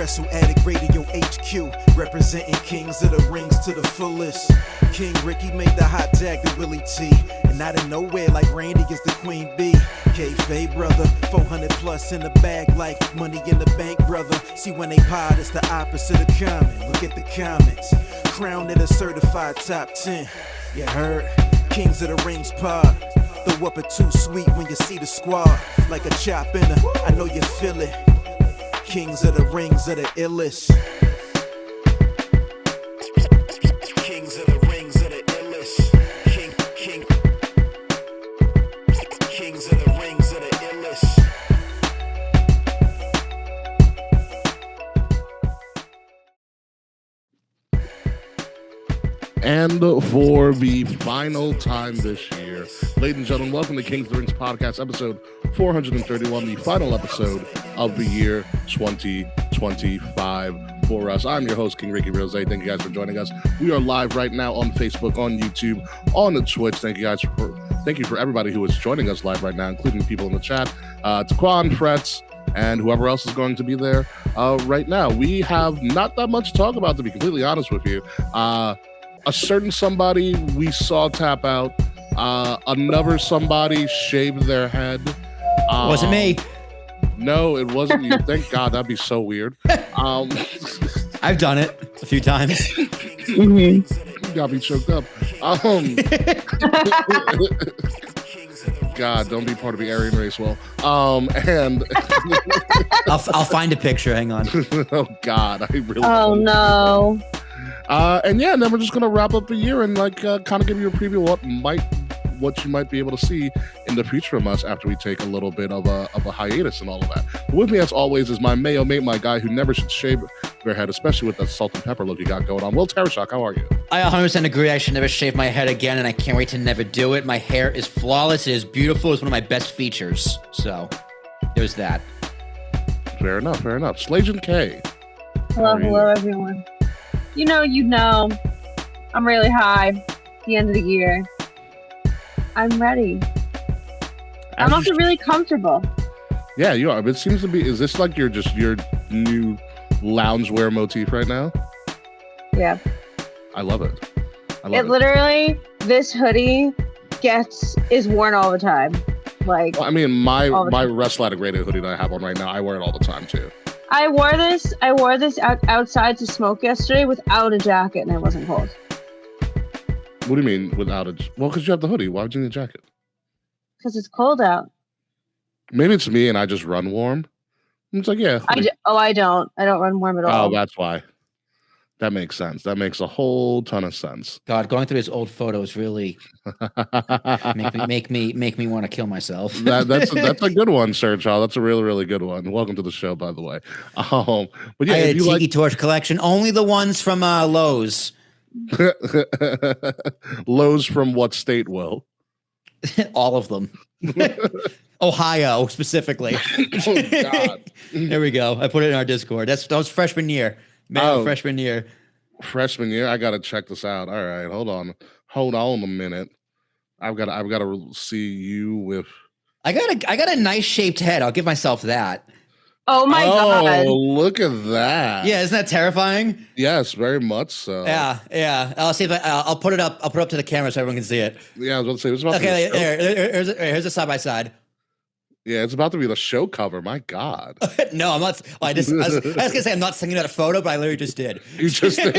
Wrestle Addict Radio HQ, representing kings of the rings to the fullest. King Ricky made the hot tag to Willie T, and out of nowhere like Randy is the queen bee. K-Fay brother, 400 plus in the bag like money in the bank brother. See when they pod, it's the opposite of common. Look at the comments, crowned in a certified top 10. You heard? Kings of the Rings pod. Throw up a too sweet when you see the squad. Like a chop in a, I know you feel it. Kings of the Rings are the illest. Kings of the Rings are the illest. Kings of the Rings are the illest. And for the final time this year, ladies and gentlemen, welcome to Kings of the Rings podcast, episode 431, the final episode of the year 2025 for us. I'm your host, King Ricky Rose. Thank you guys for joining us. We are live right now on Facebook, on YouTube, on the Twitch. Thank you for everybody who is joining us live right now, including the people in the chat. Taquan, Frets, and whoever else is going to be there right now. We have not that much to talk about, to be completely honest with you. A certain somebody we saw tap out. Another somebody shaved their head. Wasn't me. No, it wasn't you. Thank God. That'd be so weird. I've done it a few times. You got me choked up. God, don't be part of the Aryan race. Well, and I'll find a picture. Hang on. Oh God, I really. Oh no. And yeah, and then we're just gonna wrap up the year and kind of give you a preview of what you might be able to see in the future from us after we take a little bit of a hiatus and all of that. But with me, as always, is my mayo mate, my guy who never should shave their head, especially with that salt and pepper look you got going on. Will Tarashak, how are you? I 100% agree. I should never shave my head again, and I can't wait to never do it. My hair is flawless. It is beautiful. It's one of my best features. So there's that. Fair enough. Slajan K. Hello, everyone. You know, I'm really high at the end of the year. I'm ready. I'm also really comfortable. Yeah, you are. But it seems to be, is this like your new loungewear motif right now? Yeah. I love it. Literally, this hoodie is worn all the time. Like, well, I mean, my Wrestlatic Radio hoodie that I have on right now, I wear it all the time too. I wore this outside to smoke yesterday without a jacket, and it wasn't cold. What do you mean without it? Well, because you have the hoodie. Why would you need a jacket? Because it's cold out. Maybe it's me and I just run warm. It's like, yeah. I don't run warm at all. Oh, that's why. That makes sense. That makes a whole ton of sense. God, going through his old photos really make me want to kill myself. That's a good one, Sir Child. That's a really, really good one. Welcome to the show, by the way. But yeah, I had a Tiki Torch collection, only the ones from Lowe's. Lowe's from what state, Will? All of them. Ohio, specifically. Oh, God. There we go. I put it in our Discord. That was freshman year. Freshman year. Freshman year? I got to check this out. All right, hold on a minute. I've got to see you with... I got a nice shaped head. I'll give myself that. Oh my God. Oh, look at that. Yeah, isn't that terrifying? Yes, very much so. Yeah. I'll see if I'll put it up. I'll put it up to the camera so everyone can see it. Yeah, I was about to say, it's about okay, here's a side by side. Yeah, it's about to be the show cover. My God. No, I'm not. Well, I was gonna say I'm not singing that photo, but I literally just did. You just did.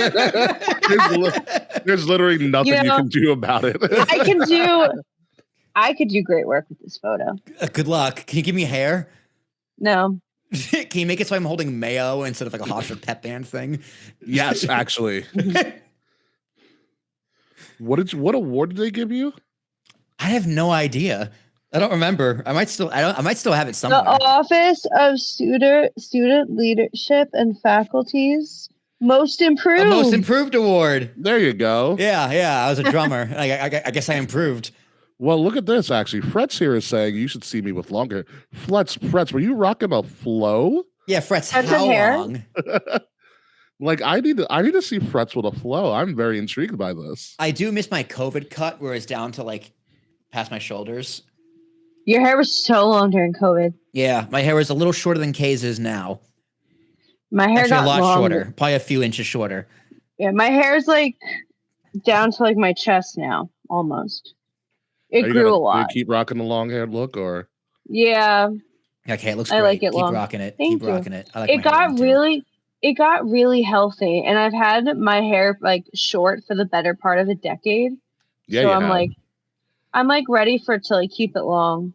There's literally nothing you can do about it. I could do great work with this photo. Good luck. Can you give me hair? No. Can you make it so I'm holding mayo instead of like a Hofstra pep band thing? Yes, actually. What award did they give you? I have no idea. I don't remember. I might still have it somewhere. The Office of Student Leadership and Faculties Most Improved. A Most Improved award. There you go. Yeah. I was a drummer. I guess I improved. Well, look at this, actually. Frets here is saying you should see me with longer. Frets, were you rocking a flow? Yeah, Frets, how long? Like, I need to see Frets with a flow. I'm very intrigued by this. I do miss my COVID cut where it's down to like past my shoulders. Your hair was so long during COVID. Yeah, my hair was a little shorter than Kay's is now. My hair Actually, got a lot longer. shorter, probably a few inches shorter. Yeah, my hair's like down to like my chest now, almost. It grew a lot. Do you keep rocking the long hair look, or? Yeah. Okay, it looks I great. like it Keep long. rocking it. Thank Keep you. rocking it. I like It my hair long, too. It got really healthy, and I've had my hair like short for the better part of a decade. Yeah, so I'm like ready for it to like keep it long.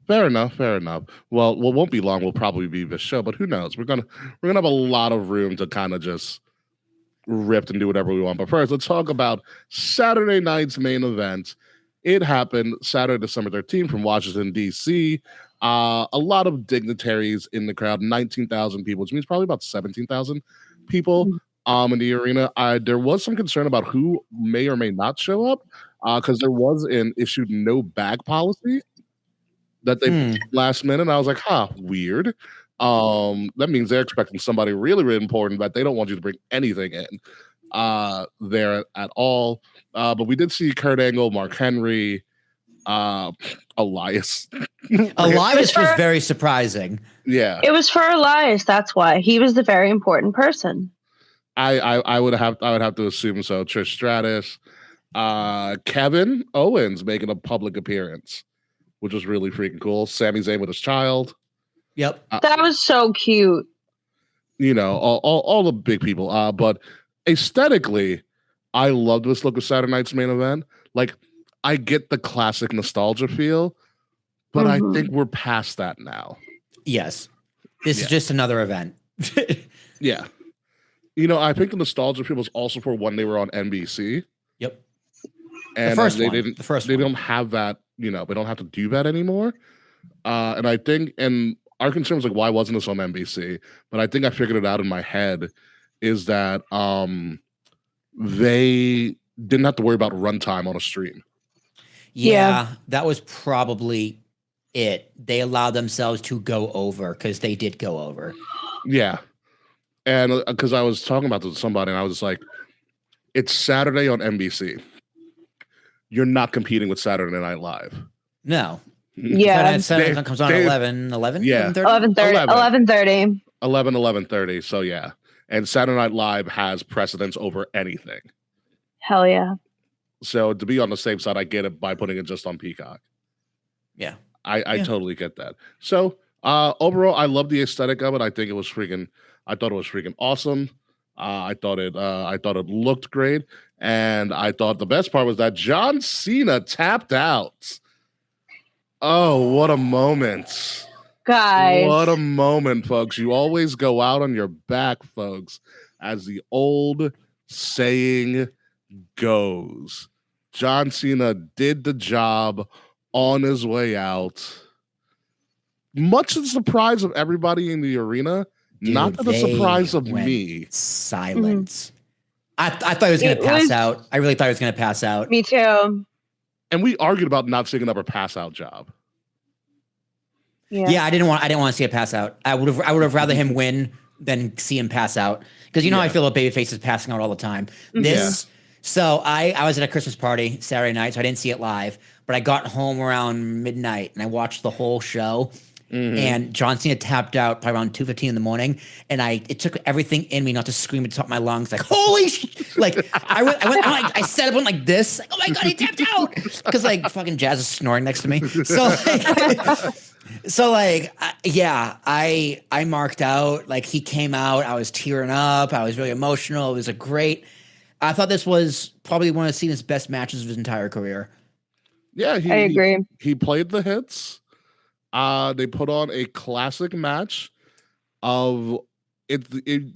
Fair enough. Well, it won't be long. We'll probably be this show, but who knows? We're gonna have a lot of room to kind of just rip and do whatever we want. But first, let's talk about Saturday night's main event. It happened Saturday, December 13th from Washington, D.C. A lot of dignitaries in the crowd, 19,000 people, which means probably about 17,000 people in the arena. There was some concern about who may or may not show up because there was an issued no bag policy that they last minute. I was like, weird. That means they're expecting somebody really, really important, but they don't want you to bring anything in there at all. But we did see Kurt Angle, Mark Henry, Elias. Elias was very surprising. Yeah, it was for Elias. That's why he was the very important person. I would have to assume so. Trish Stratus, Kevin Owens making a public appearance, which was really freaking cool. Sami Zayn with his child. Yep, that was so cute. You know, all the big people. But aesthetically, I loved this look of Saturday night's main event. Like, I get the classic nostalgia feel, but I think we're past that now. Yes. This is just another event. Yeah. You know, I think the nostalgia feel was also for when they were on NBC. Yep. And the first they one. didn't. The first they one. don't have that. You know, they don't have to do that anymore. And I think, and our concern was like, why wasn't this on NBC? But I think I figured it out in my head. Is that they didn't have to worry about runtime on a stream. Yeah, that was probably it. They allowed themselves to go over because they did go over. Yeah. And because I was talking about this with somebody, and I was just like, it's Saturday on NBC. You're not competing with Saturday Night Live. No. Yeah. Saturday comes on at 11? Yeah. 11:30. 11:30. So, yeah. And Saturday Night Live has precedence over anything. Hell yeah. So to be on the safe side, I get it by putting it just on Peacock. Yeah. I totally get that. So overall, I love the aesthetic of it. I thought it was freaking awesome. I thought it looked great. And I thought the best part was that John Cena tapped out. Oh, what a moment. Guys. What a moment, folks. You always go out on your back, folks, as the old saying goes. John Cena did the job on his way out. Much to the surprise of everybody in the arena, not to the surprise of me. Silence. I thought he was going to pass out. I really thought he was going to pass out. Me too. And we argued about not seeing another pass out job. Yeah, I didn't want to see a pass out. I would have rather him win than see him pass out. Because you know how I feel about babyfaces passing out all the time. So I was at a Christmas party Saturday night, so I didn't see it live. But I got home around midnight and I watched the whole show. And John Cena tapped out probably around 2:15 in the morning, and it took everything in me not to scream at the top of my lungs, like holy shit! Like I sat up and like this, like, oh my god, he tapped out, because like fucking Jazz is snoring next to me. I marked out. Like he came out, I was tearing up, I was really emotional. It was I thought this was probably one of Cena's best matches of his entire career. Yeah, I agree. He played the hits. They put on a classic match of it.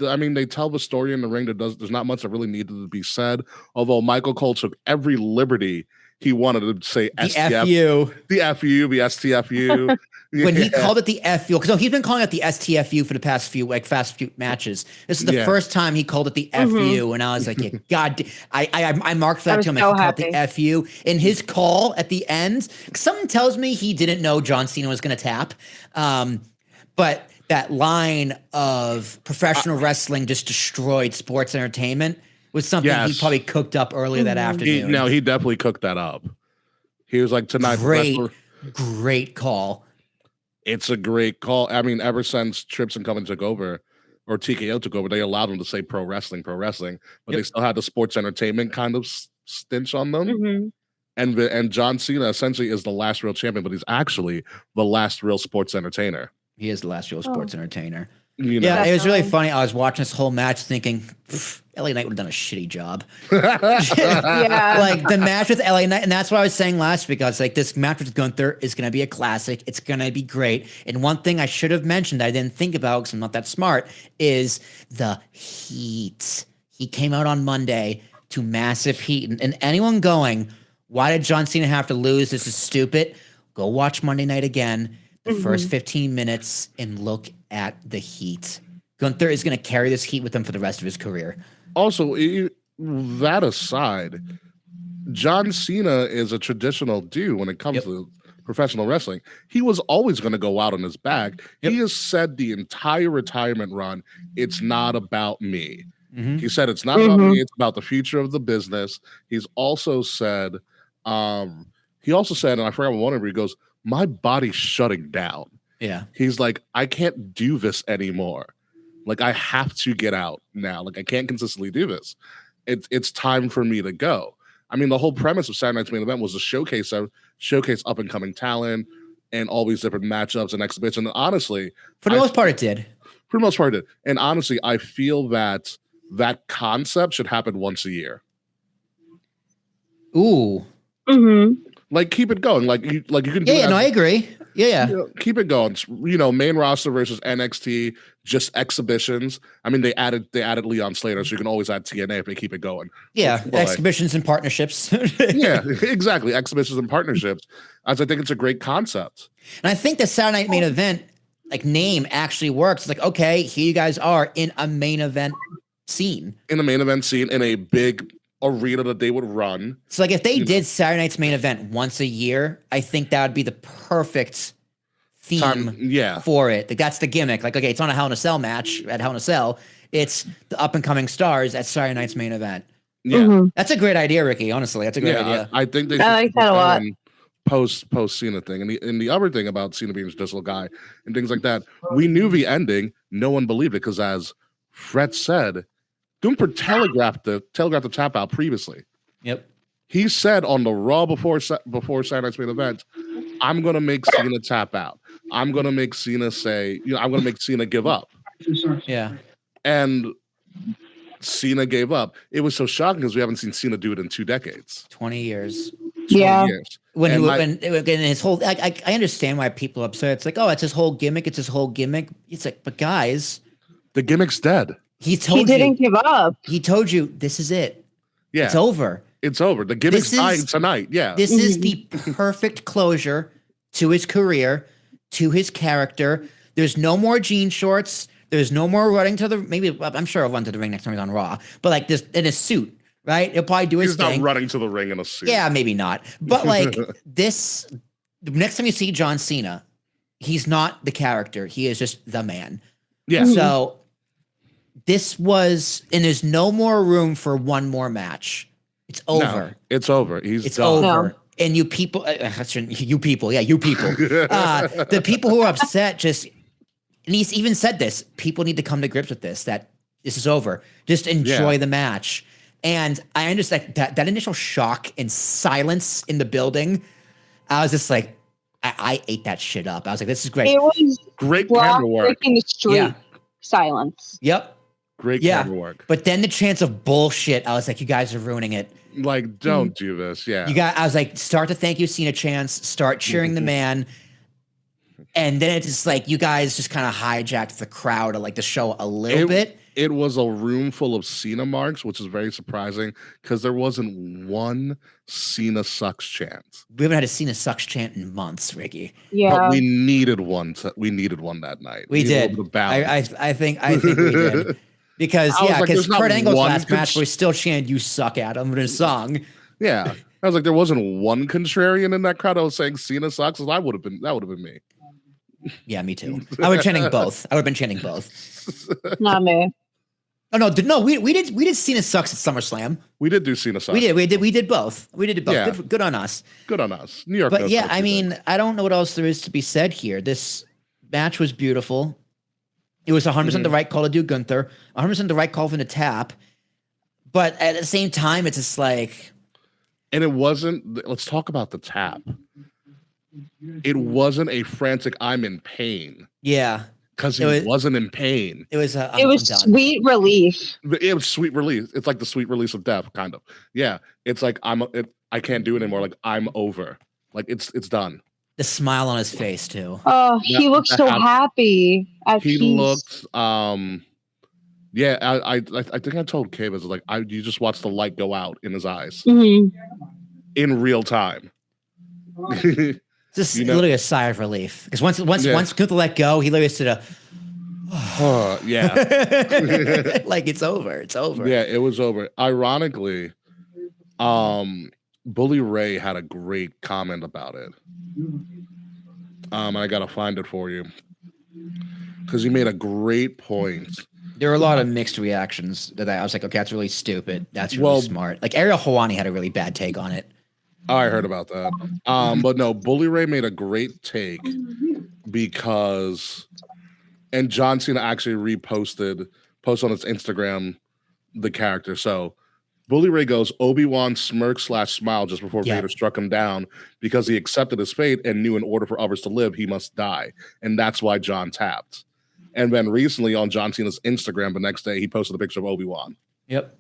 I mean, they tell the story in the ring. There's not much that really needed to be said. Although Michael Cole took every liberty he wanted to say the STF, FU, the FU, the STFU. When he called it the FU, because he's been calling it the STFU for the past few few matches. This is the first time he called it the FU, and I was like, yeah, God, I marked for that too. I'm so like, he called it the FU. In his call at the end, something tells me he didn't know John Cena was going to tap. But that line of professional wrestling just destroyed sports entertainment was something he probably cooked up earlier that afternoon. He definitely cooked that up. He was like, tonight, great call. It's a great call. I mean, ever since Trips and Company took over, or TKO took over, they allowed them to say pro wrestling, but they still had the sports entertainment kind of stench on them. Mm-hmm. And John Cena essentially is the last real champion, but he's actually the last real sports entertainer. He is the last real sports entertainer. You know? Yeah, it was really funny. I was watching this whole match thinking, LA Knight would have done a shitty job. Yeah. Like the match with LA Knight, and that's what I was saying last week. I was like, this match with Gunther is going to be a classic. It's going to be great. And one thing I should have mentioned that I didn't think about because I'm not that smart is the heat. He came out on Monday to massive heat. And anyone going, why did John Cena have to lose? This is stupid. Go watch Monday Night again, the first 15 minutes, and look at the heat. Gunther is going to carry this heat with him for the rest of his career. Also, that aside, John Cena is a traditional dude when it comes to professional wrestling. He was always going to go out on his back. He has said the entire retirement run, it's not about me. He said it's not about me, it's about the future of the business. He's also said, and I forgot one of he goes, my body's shutting down. Yeah. He's like, I can't do this anymore. Like, I have to get out now. Like, I can't consistently do this. It's time for me to go. I mean, the whole premise of Saturday Night's Main Event was to showcase up and coming talent and all these different matchups and exhibitions. And honestly, for the most part, it did. For the most part, it did. And honestly, I feel that concept should happen once a year. Ooh. Like, keep it going. Like you can. Yeah, no, I agree. Yeah. You know, keep it going. Main roster versus NXT, just exhibitions. I mean, they added Leon Slater, so you can always add TNA if they keep it going. Yeah, exhibitions and partnerships. Yeah, exactly. Exhibitions and partnerships. As I think it's a great concept. And I think the Saturday Night Main Event name actually works. It's like, okay, here you guys are in a main event scene. In a big arena that they would run. So like if they did Saturday Night's Main Event once a year, I think that would be the perfect theme for it. Like, that's the gimmick. Like, okay, it's on a Hell in a Cell match at Hell in a Cell. It's the up and coming stars at Saturday Night's Main Event. Yeah. That's a great idea, Ricky. Honestly, that's a great idea. I think they like that a lot. Post Cena thing. And the other thing about Cena being a traditional guy and things like that, we knew the ending. No one believed it because, as Fred said, Gunther telegraphed the tap out previously. Yep. He said on the Raw before Saturday Night's Main Event, I'm going to make Cena tap out. I'm going to make Cena say, I'm going to make Cena give up. Yeah. And Cena gave up. It was so shocking because we haven't seen Cena do it in 2 decades. 20 years. 20 years. When his whole, I understand why people are upset. It's like, oh, it's his whole gimmick. It's like, but guys, the gimmick's dead. He didn't give up. He told you this is it. Yeah. It's over. It's over. The gimmick's dying tonight. Yeah. This is the perfect closure to his career, to his character. There's no more jean shorts. There's no more running to the, maybe, I'm sure I'll run to the ring next time he's on Raw, but like this in a suit, right? He'll probably do his thing. He's not running to the ring in a suit. Yeah, maybe not. But like the next time you see John Cena, he's not the character. He is just the man. Yeah. So this was, and there's no more room for one more match. It's over. No, it's over. It's done. Over. No. And you people, you people. The people who are upset and he's even said this, people need to come to grips with this, that this is over. Just enjoy the match. And I understand that initial shock and silence in the building, I was just like, I ate that shit up. I was like, this is great. It was great camera work. In the street, silence. Yep. Great camera work. But then the chance of bullshit, I was like, you guys are ruining it. Like, don't do this. Yeah. I was like, start the thank you Cena chants, start cheering the man. And then it's just like, you guys just kind of hijacked the crowd of like the show a little bit. It was a room full of Cena marks, which is very surprising because there wasn't one Cena sucks chant. We haven't had a Cena sucks chant in months, Ricky. Yeah. But we needed one. We needed one that night. We did. I think we did. Because Kurt Angle's last match, we still chanted "You suck" at him in his song. Yeah, I was like, there wasn't one contrarian in that crowd. I was saying Cena sucks. That would have been me. Yeah, me too. I would have chanting both. I would have been chanting both. Not me. No. We did Cena sucks at SummerSlam. We did do Cena sucks. We did both. Yeah. Good on us. Good on us. New York. But yeah, I mean, I don't know what else there is to be said here. This match was beautiful. It was 100% the right call to do Gunther, 100% the right call for him to tap. But at the same time, it's just like... And it wasn't... Let's talk about the tap. It wasn't a frantic, I'm in pain. Yeah. Because he wasn't in pain. It was sweet relief. It was sweet release. It's like the sweet release of death, kind of. Yeah. It's like, I can't do it anymore. Like, I'm over. Like, it's done. The smile on his face, too. Oh, he looked so happy. He looked... Yeah, I think I told Cave, it's like you just watched the light go out in his eyes in real time. Just literally a sigh of relief, because once Gunther let go, he literally stood up. Yeah, like it's over. It's over. Yeah, it was over. Ironically, Bully Ray had a great comment about it. I gotta find it for you because he made a great point. There were a lot of mixed reactions to that. I was like, okay, that's really stupid. That's really smart. Like Ariel Helwani had a really bad take on it. I heard about that. But no, Bully Ray made a great take because, and John Cena actually posted on his Instagram the character. So Bully Ray goes, Obi-Wan smirk/smile just before Vader struck him down because he accepted his fate and knew in order for others to live, he must die. And that's why John tapped. And then recently on John Cena's Instagram, the next day, he posted a picture of Obi-Wan. Yep.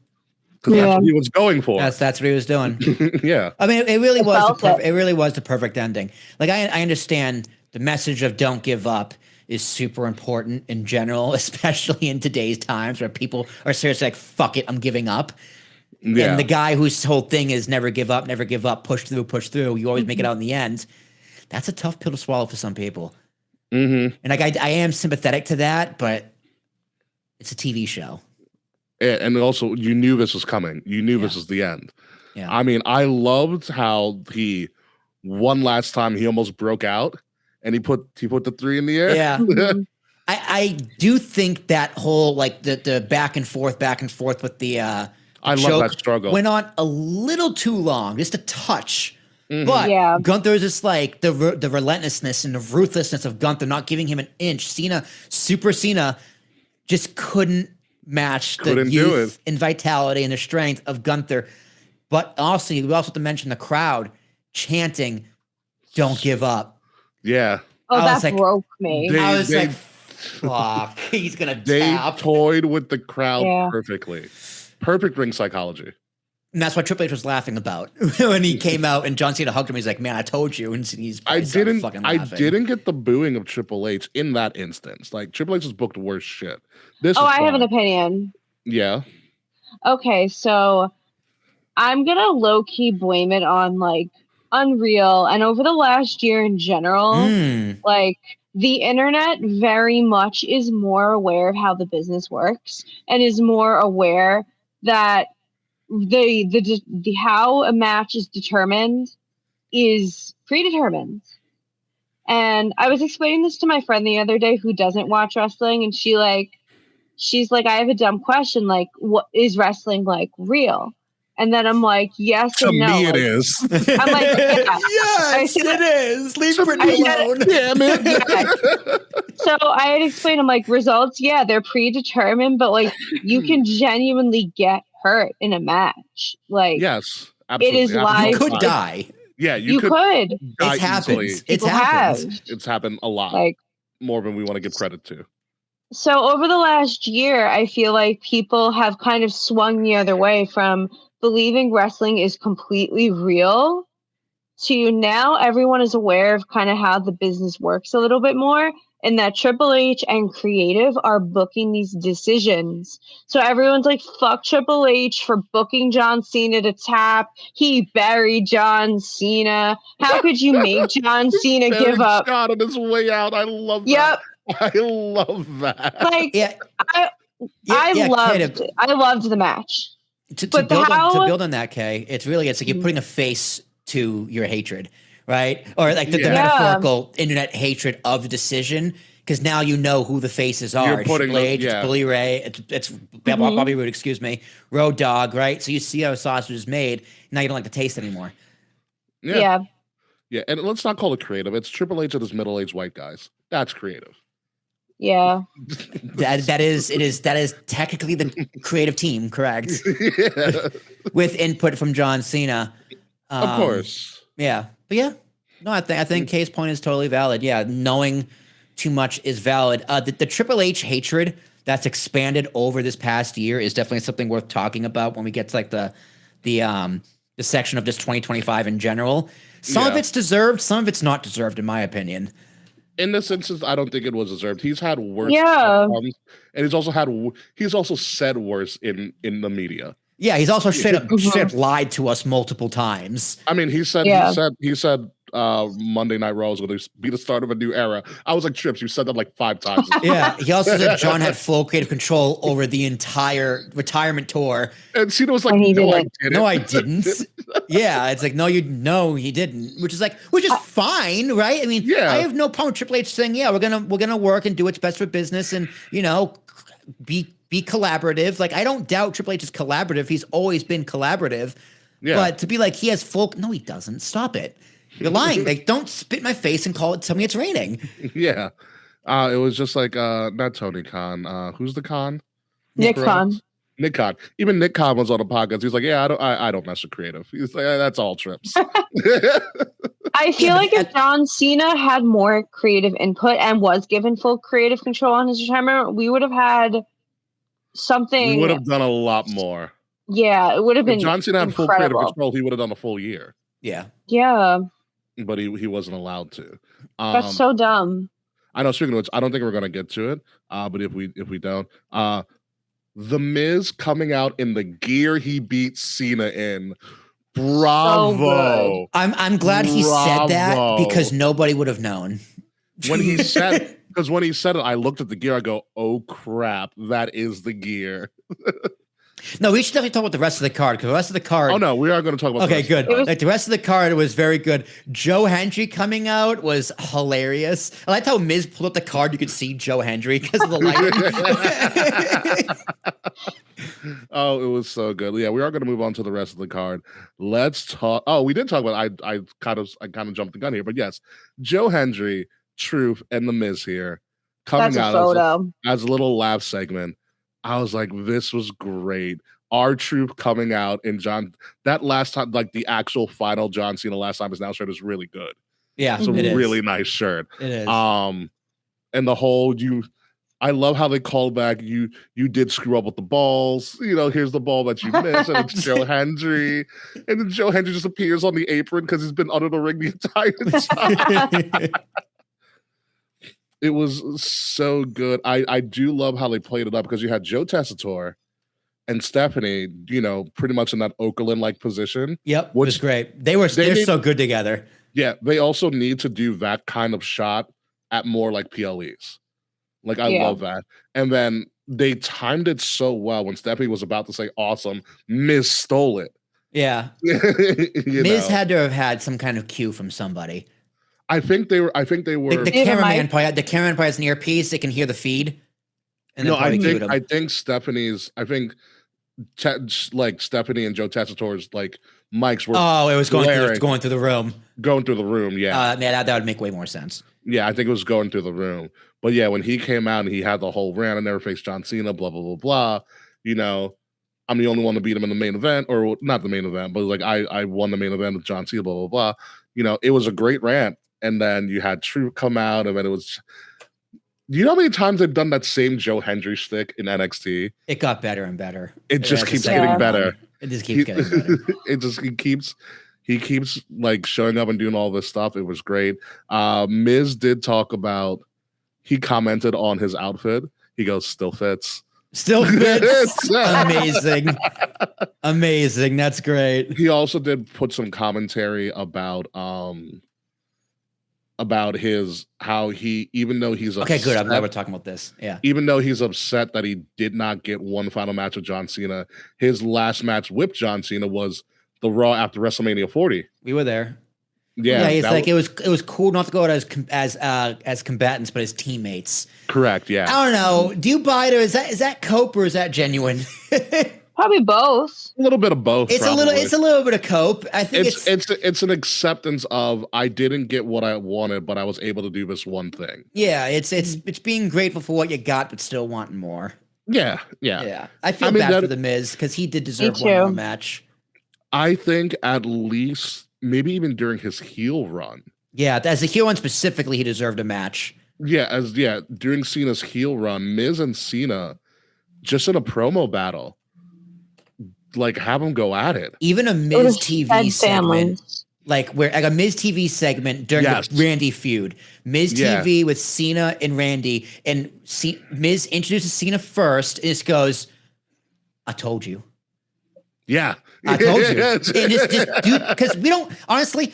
Because that's what he was going for. That's what he was doing. Yeah. I mean, it really was the perfect ending. Like, I understand the message of don't give up is super important in general, especially in today's times where people are seriously like, fuck it, I'm giving up. Yeah. And the guy whose whole thing is never give up, push through. You always make it out in the end. That's a tough pill to swallow for some people. And like I am sympathetic to that, but it's a TV show. And also, you knew this was coming. You knew this was the end. Yeah. I mean, I loved how one last time he almost broke out, and he put the 3 in the air. Yeah. I do think that whole like the back and forth with the I love that struggle. Went on a little too long, just a touch. But Gunther's just like the relentlessness and the ruthlessness of Gunther, not giving him an inch. Super Cena just couldn't match the youth and vitality and the strength of Gunther. But also, we also have to mention the crowd chanting, "Don't give up." Yeah. Oh, that broke me. I was like, fuck, he's going to tap. They toyed with the crowd perfectly. Perfect ring psychology. And that's what Triple H was laughing about when he came out and John Cena hugged him. He's like, "Man, I told you." And I didn't get the booing of Triple H in that instance. Like Triple H has booked worse shit. I have an opinion. Yeah. Okay, so I'm gonna low key blame it on like Unreal and over the last year in general, like the internet very much is more aware of how the business works and is more aware that the how a match is determined is predetermined. And I was explaining this to my friend the other day who doesn't watch wrestling, and she's like, I have a dumb question, like, what is wrestling like real? And then I'm like, yes and no. To me, it is. I'm like, yes, it is. Leave Britney alone. Damn it. So I had explained, I'm like, results, they're predetermined, but like, you can genuinely get hurt in a match. Like, yes, absolutely. It is live. You could die. Yeah, you could. It happens. It's happened a lot. Like, more than we want to give credit to. So over the last year, I feel like people have kind of swung the other way from believing wrestling is completely real to now everyone is aware of kind of how the business works a little bit more, and that Triple H and creative are booking these decisions. So everyone's like, fuck Triple H for booking John Cena to tap. He buried John Cena. How could you make John Cena give up? God, on his way out. I love that. Yep. I love that. Like, I loved the match. To build on that, Kay, it's like you're putting a face to your hatred, right? Or like the metaphorical internet hatred of the decision, because now you know who the faces are. Triple H, it's Bully Ray, it's Bobby Roode, excuse me, Road Dogg, right? So you see how a sausage is made. Now you don't like the taste anymore. Yeah, and let's not call it creative. It's Triple H and his middle-aged white guys. That's creative. Yeah. That is technically the creative team, correct? Yeah. With input from John Cena. Of course. Yeah. But yeah. No, I think Kay's point is totally valid. Yeah, knowing too much is valid. The Triple H hatred that's expanded over this past year is definitely something worth talking about when we get to like the section of just 2025 in general. Some of it's deserved, some of it's not deserved, in my opinion. In this instance, I don't think it was deserved. He's had worse outcomes, and he's also said worse in the media. Yeah, he's also straight up lied to us multiple times. I mean, he said Monday Night Raw was going to be the start of a new era. I was like, Trips, you said that like 5 times. Yeah, he also said John had full creative control over the entire retirement tour. And Cena was like, no, I didn't. Yeah, it's like, no, he didn't. Which is fine, right? I mean, I have no problem with Triple H saying, yeah, we're gonna work and do what's best for business, and be collaborative. Like, I don't doubt Triple H is collaborative. He's always been collaborative. Yeah. But to be like, he has full... No, he doesn't. Stop it. You're lying. Like, don't spit in my face and tell me it's raining. Yeah. It was just like, not Tony Khan. Who's the Khan? Nick Khan. Nick Khan. Even Nick Khan was on the podcast. He's like, yeah, I don't mess with creative. He's like, that's all Trips. I feel like if John Cena had more creative input and was given full creative control on his retirement, we would have had something. We would have done a lot more. Yeah, it would have been. If John Cena had full creative control, he would have done a full year. Yeah. Yeah. But he wasn't allowed to. That's so dumb. I know. Speaking of which, I don't think we're gonna get to it. But if we don't, The Miz coming out in the gear he beat Cena in. Bravo. So I'm glad he said that because nobody would have known. When he said it, I looked at the gear, I go, oh crap, that is the gear. No, we should definitely talk about the rest of the card, because the rest of the card... Oh, no, we are going to talk about okay, good. Like, the rest of the card was very good. Joe Hendry coming out was hilarious. I liked how Miz pulled up the card. You could see Joe Hendry because of the lighting. Oh, it was so good. Yeah, we are going to move on to the rest of the card. Let's talk... Oh, we did talk about... I kind of jumped the gun here, but yes. Joe Hendry, Truth, and The Miz here coming out as a little laugh segment. I was like, this was great. R-Truth coming out and John, that last time, like the actual final John Cena last time is now shirt is really good. Yeah, it's a really nice shirt. It is. And the whole I love how they call back you did screw up with the balls. Here's the ball that you missed, and it's Joe Hendry, and then Joe Hendry just appears on the apron because he's been under the ring the entire time. It was so good. I do love how they played it up because you had Joe Tessitore and Stephanie, pretty much in that Okerlund-like position. Yep, which was great. They're so good together. Yeah, they also need to do that kind of shot at more like PLEs. Like, I love that. And then they timed it so well when Stephanie was about to say awesome, Miz stole it. Yeah. Miz had to have had some kind of cue from somebody. I think they were. The cameraman probably has an earpiece. They can hear the feed. And I think Stephanie's. I think Stephanie and Joe Tessitore's mics were. Oh, it was going through the room. Going through the room, yeah. That would make way more sense. Yeah, I think it was going through the room. But yeah, when he came out and he had the whole rant, I never faced John Cena, blah blah blah blah. I'm the only one to beat him in the main event, or not the main event, but I won the main event with John Cena, blah blah blah. It was a great rant. And then you had Truth come out, and then it was. Do you know how many times they've done that same Joe Hendry shtick in NXT? It got better and better. It just keeps getting better. It just keeps getting better. He keeps showing up and doing all this stuff. It was great. Miz did talk about. He commented on his outfit. He goes, "Still fits." Still fits. Amazing. Amazing. That's great. He also did put some commentary about how he, even though he's upset, okay, good. I'm glad we're talking about this. Yeah. Even though he's upset that he did not get one final match with John Cena, his last match with John Cena was the Raw after WrestleMania 40. We were there. Yeah. He's it was cool not to go out as combatants, but as teammates. Correct. Yeah. I don't know. Do you buy it, or is that cope, or is that genuine? Probably both. A little bit of both. It's a little bit of cope. I think it's an acceptance of I didn't get what I wanted, but I was able to do this one thing. Yeah, it's being grateful for what you got, but still wanting more. Yeah. I feel bad for the Miz because he did deserve one more match. I think at least maybe even during his heel run. Yeah, as a heel run specifically, he deserved a match. Yeah, during Cena's heel run, Miz and Cena just in a promo battle. Like have them go at it. Even a Miz TV segment, like a Miz TV segment during the Randy feud. Miz TV with Cena and Randy, and Miz introduces Cena first. And just goes, "I told you." Yeah, I told you. And just dude, because we don't honestly,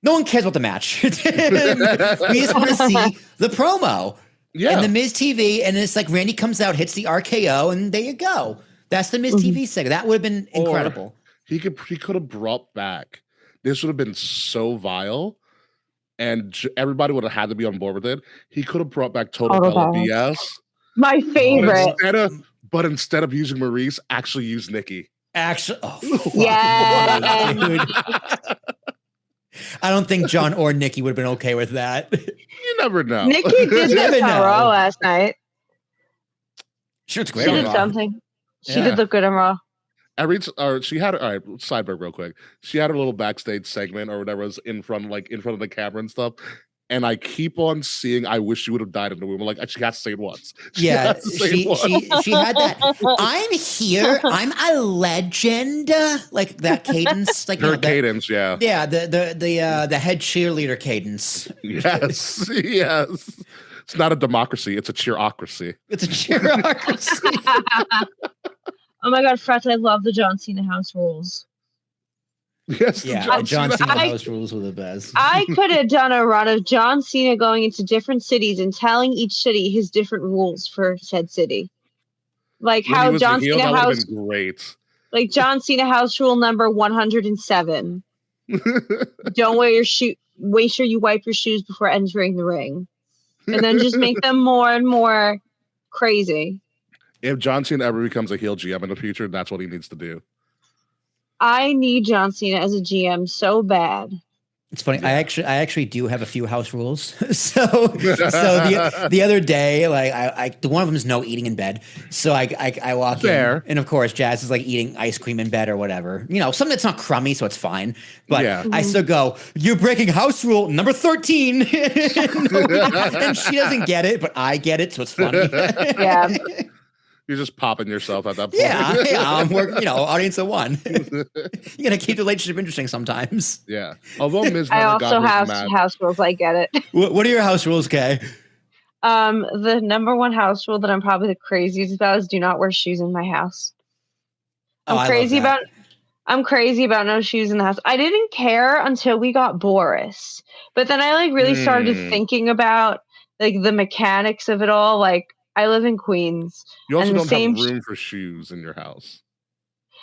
no one cares about the match. We just want to see the promo. Yeah, and the Miz TV, and it's like Randy comes out, hits the RKO, and there you go. That's the Miz TV segment. That would have been incredible. He could have brought back. This would have been so vile, and everybody would have had to be on board with it. He could have brought back Total Bella BS. My favorite. But instead of using Maurice, actually use Nikki. Yeah. Dude. I don't think John or Nikki would have been okay with that. You never know. Nikki did that on Raw last night. Sure, it's great. She did something. She did look good on Raw. She had sidebar real quick. She had her little backstage segment or whatever was in front of the camera and stuff. And I keep on seeing I wish she would have died in the womb. Like she has to say it once. She had that. I'm here. I'm a legend. Like that cadence. Like her cadence, yeah. Yeah, the head cheerleader cadence. Yes. Yes. It's not a democracy, it's a cheerocracy. It's a cheerocracy. Oh my god, Fred, I love the John Cena house rules. Yes, yeah, John Cena house rules were the best. I could have done a run of John Cena going into different cities and telling each city his different rules for said city. Like how John Cena house great. Like John Cena house rule number 107. Don't make sure you wipe your shoes before entering the ring. And then just make them more and more crazy. If John Cena ever becomes a heel GM in the future, that's what he needs to do. I need John Cena as a GM so bad. It's funny. Yeah. I actually do have a few house rules. so the other day, like one of them is no eating in bed. So I walk in, and of course, Jazz is like eating ice cream in bed or whatever. You know, something that's not crummy, so it's fine. But I still go, "You're breaking house rule number 13," and she doesn't get it, but I get it, so it's funny. Yeah. You're just popping yourself at that point. Yeah. We're, audience of one. You gotta keep the relationship interesting sometimes. Yeah. Although Miz I also have house rules. I get it. What are your house rules, Kay? The number one house rule that I'm probably the craziest about is do not wear shoes in my house. I'm crazy about no shoes in the house. I didn't care until we got Boris, but then I really started thinking about like the mechanics of it all. Like, I live in Queens. You also don't have room for shoes in your house.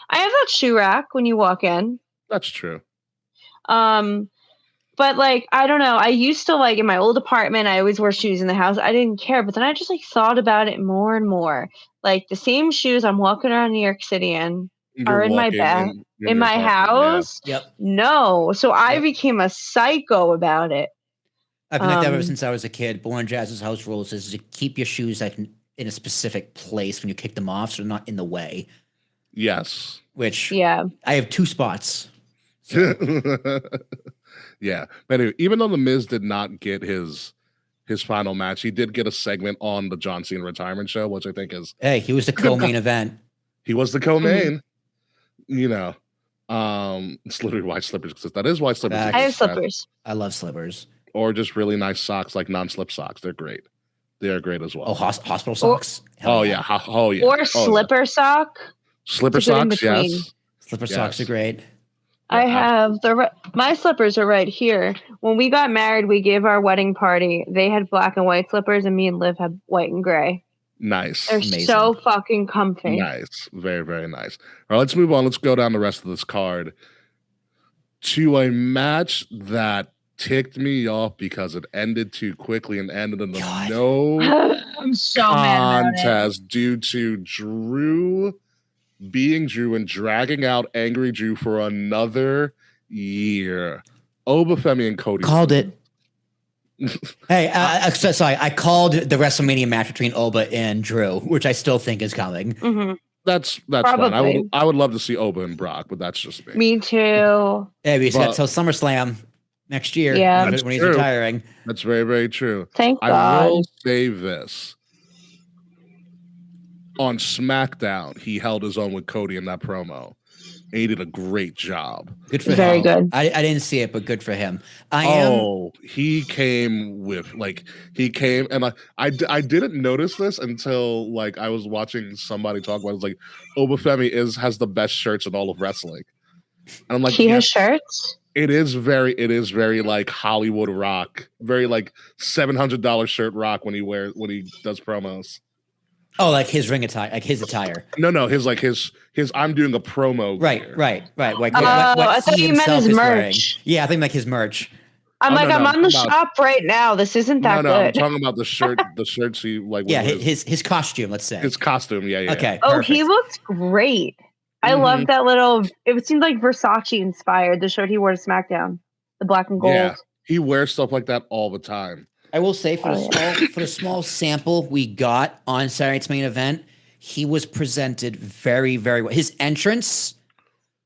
I have that shoe rack when you walk in. That's true. But like, I don't know. I used to like in my old apartment, I always wore shoes in the house. I didn't care. But then I just like thought about it more and more. Like the same shoes I'm walking around New York City in are in my bag, in my house. Yeah. Yep. No. So I became a psycho about it. I've been like that ever since I was a kid. But one of Jazz's house rules is to keep your shoes like in a specific place when you kick them off, so they're not in the way. Yes. Which I have 2 spots. So. Yeah. But anyway, even though The Miz did not get his final match, he did get a segment on the John Cena retirement show, which I think is he was the co-main event. He was the co-main. You know. It's literally why slippers exist. That is why slippers exist. I have slippers. I love slippers. Or just really nice socks, like non-slip socks. They're great. They are great as well. Oh, hospital socks? Yeah. Or slipper sock. Slipper socks, yes. Slipper socks are great. I have my slippers are right here. When we got married, we gave our wedding party. They had black and white slippers, and me and Liv had white and gray. Nice. They're so fucking comfy. Nice. Very, very nice. All right, let's move on. Let's go down the rest of this card to a match that ticked me off because it ended too quickly and ended in no I'm so mad about it. contest due to Drew being Drew and dragging out Angry Drew for another year. Oba, Femi, and Cody called it. Hey, sorry. I called the WrestleMania match between Oba and Drew, which I still think is coming. Mm-hmm. That's fine. I would love to see Oba and Brock, but that's just me. Me too. Yeah, we got till SummerSlam next year. Yeah, when he's retiring. That's very, very true. Thank God. I will say this. On SmackDown, he held his own with Cody in that promo. And he did a great job. Good for him. Very good. I didn't see it, but good for him. He came and I didn't notice this until like I was watching somebody talk about it. It's like Oba Femi has the best shirts in all of wrestling. And I'm like, he has shirts? It is very like Hollywood rock, very like $700 shirt rock when he does promos. Oh, like his ring attire, like his attire. No, his I'm doing a promo. Right. I Like thought you meant his merch. Wearing. Yeah, I think like his merch. I'm on the shop right now. This isn't that good. I'm talking about the shirts he like. Yeah, his costume. Let's say his costume. Yeah. Okay. Oh, perfect. He looked great. I love that little. It seemed like Versace inspired. The shirt he wore to SmackDown, the black and gold. Yeah, he wears stuff like that all the time. I will say for the small sample we got on Saturday Night's Main Event, he was presented very, very well. His entrance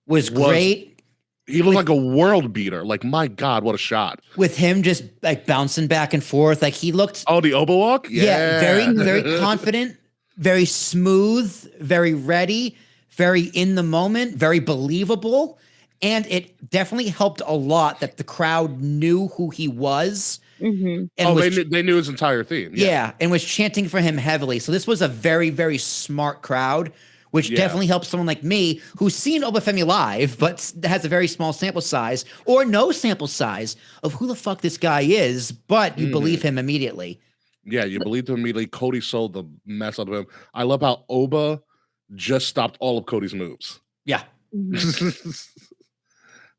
was great. He looked like a world beater. Like, my God, what a shot. With him just like bouncing back and forth. Like he looked. Oh, the Oba walk? Yeah, very, very confident, very smooth, very ready, very in the moment, very believable. And it definitely helped a lot that the crowd knew who he was. Mm-hmm. And they knew his entire theme. Yeah, and was chanting for him heavily. So this was a very, very smart crowd, which definitely helps someone like me who's seen Oba Femi live, but has a very small sample size or no sample size of who the fuck this guy is, but you believe him immediately. Yeah, you believed him immediately. Cody sold the mess out of him. I love how Oba just stopped all of Cody's moves. Yeah.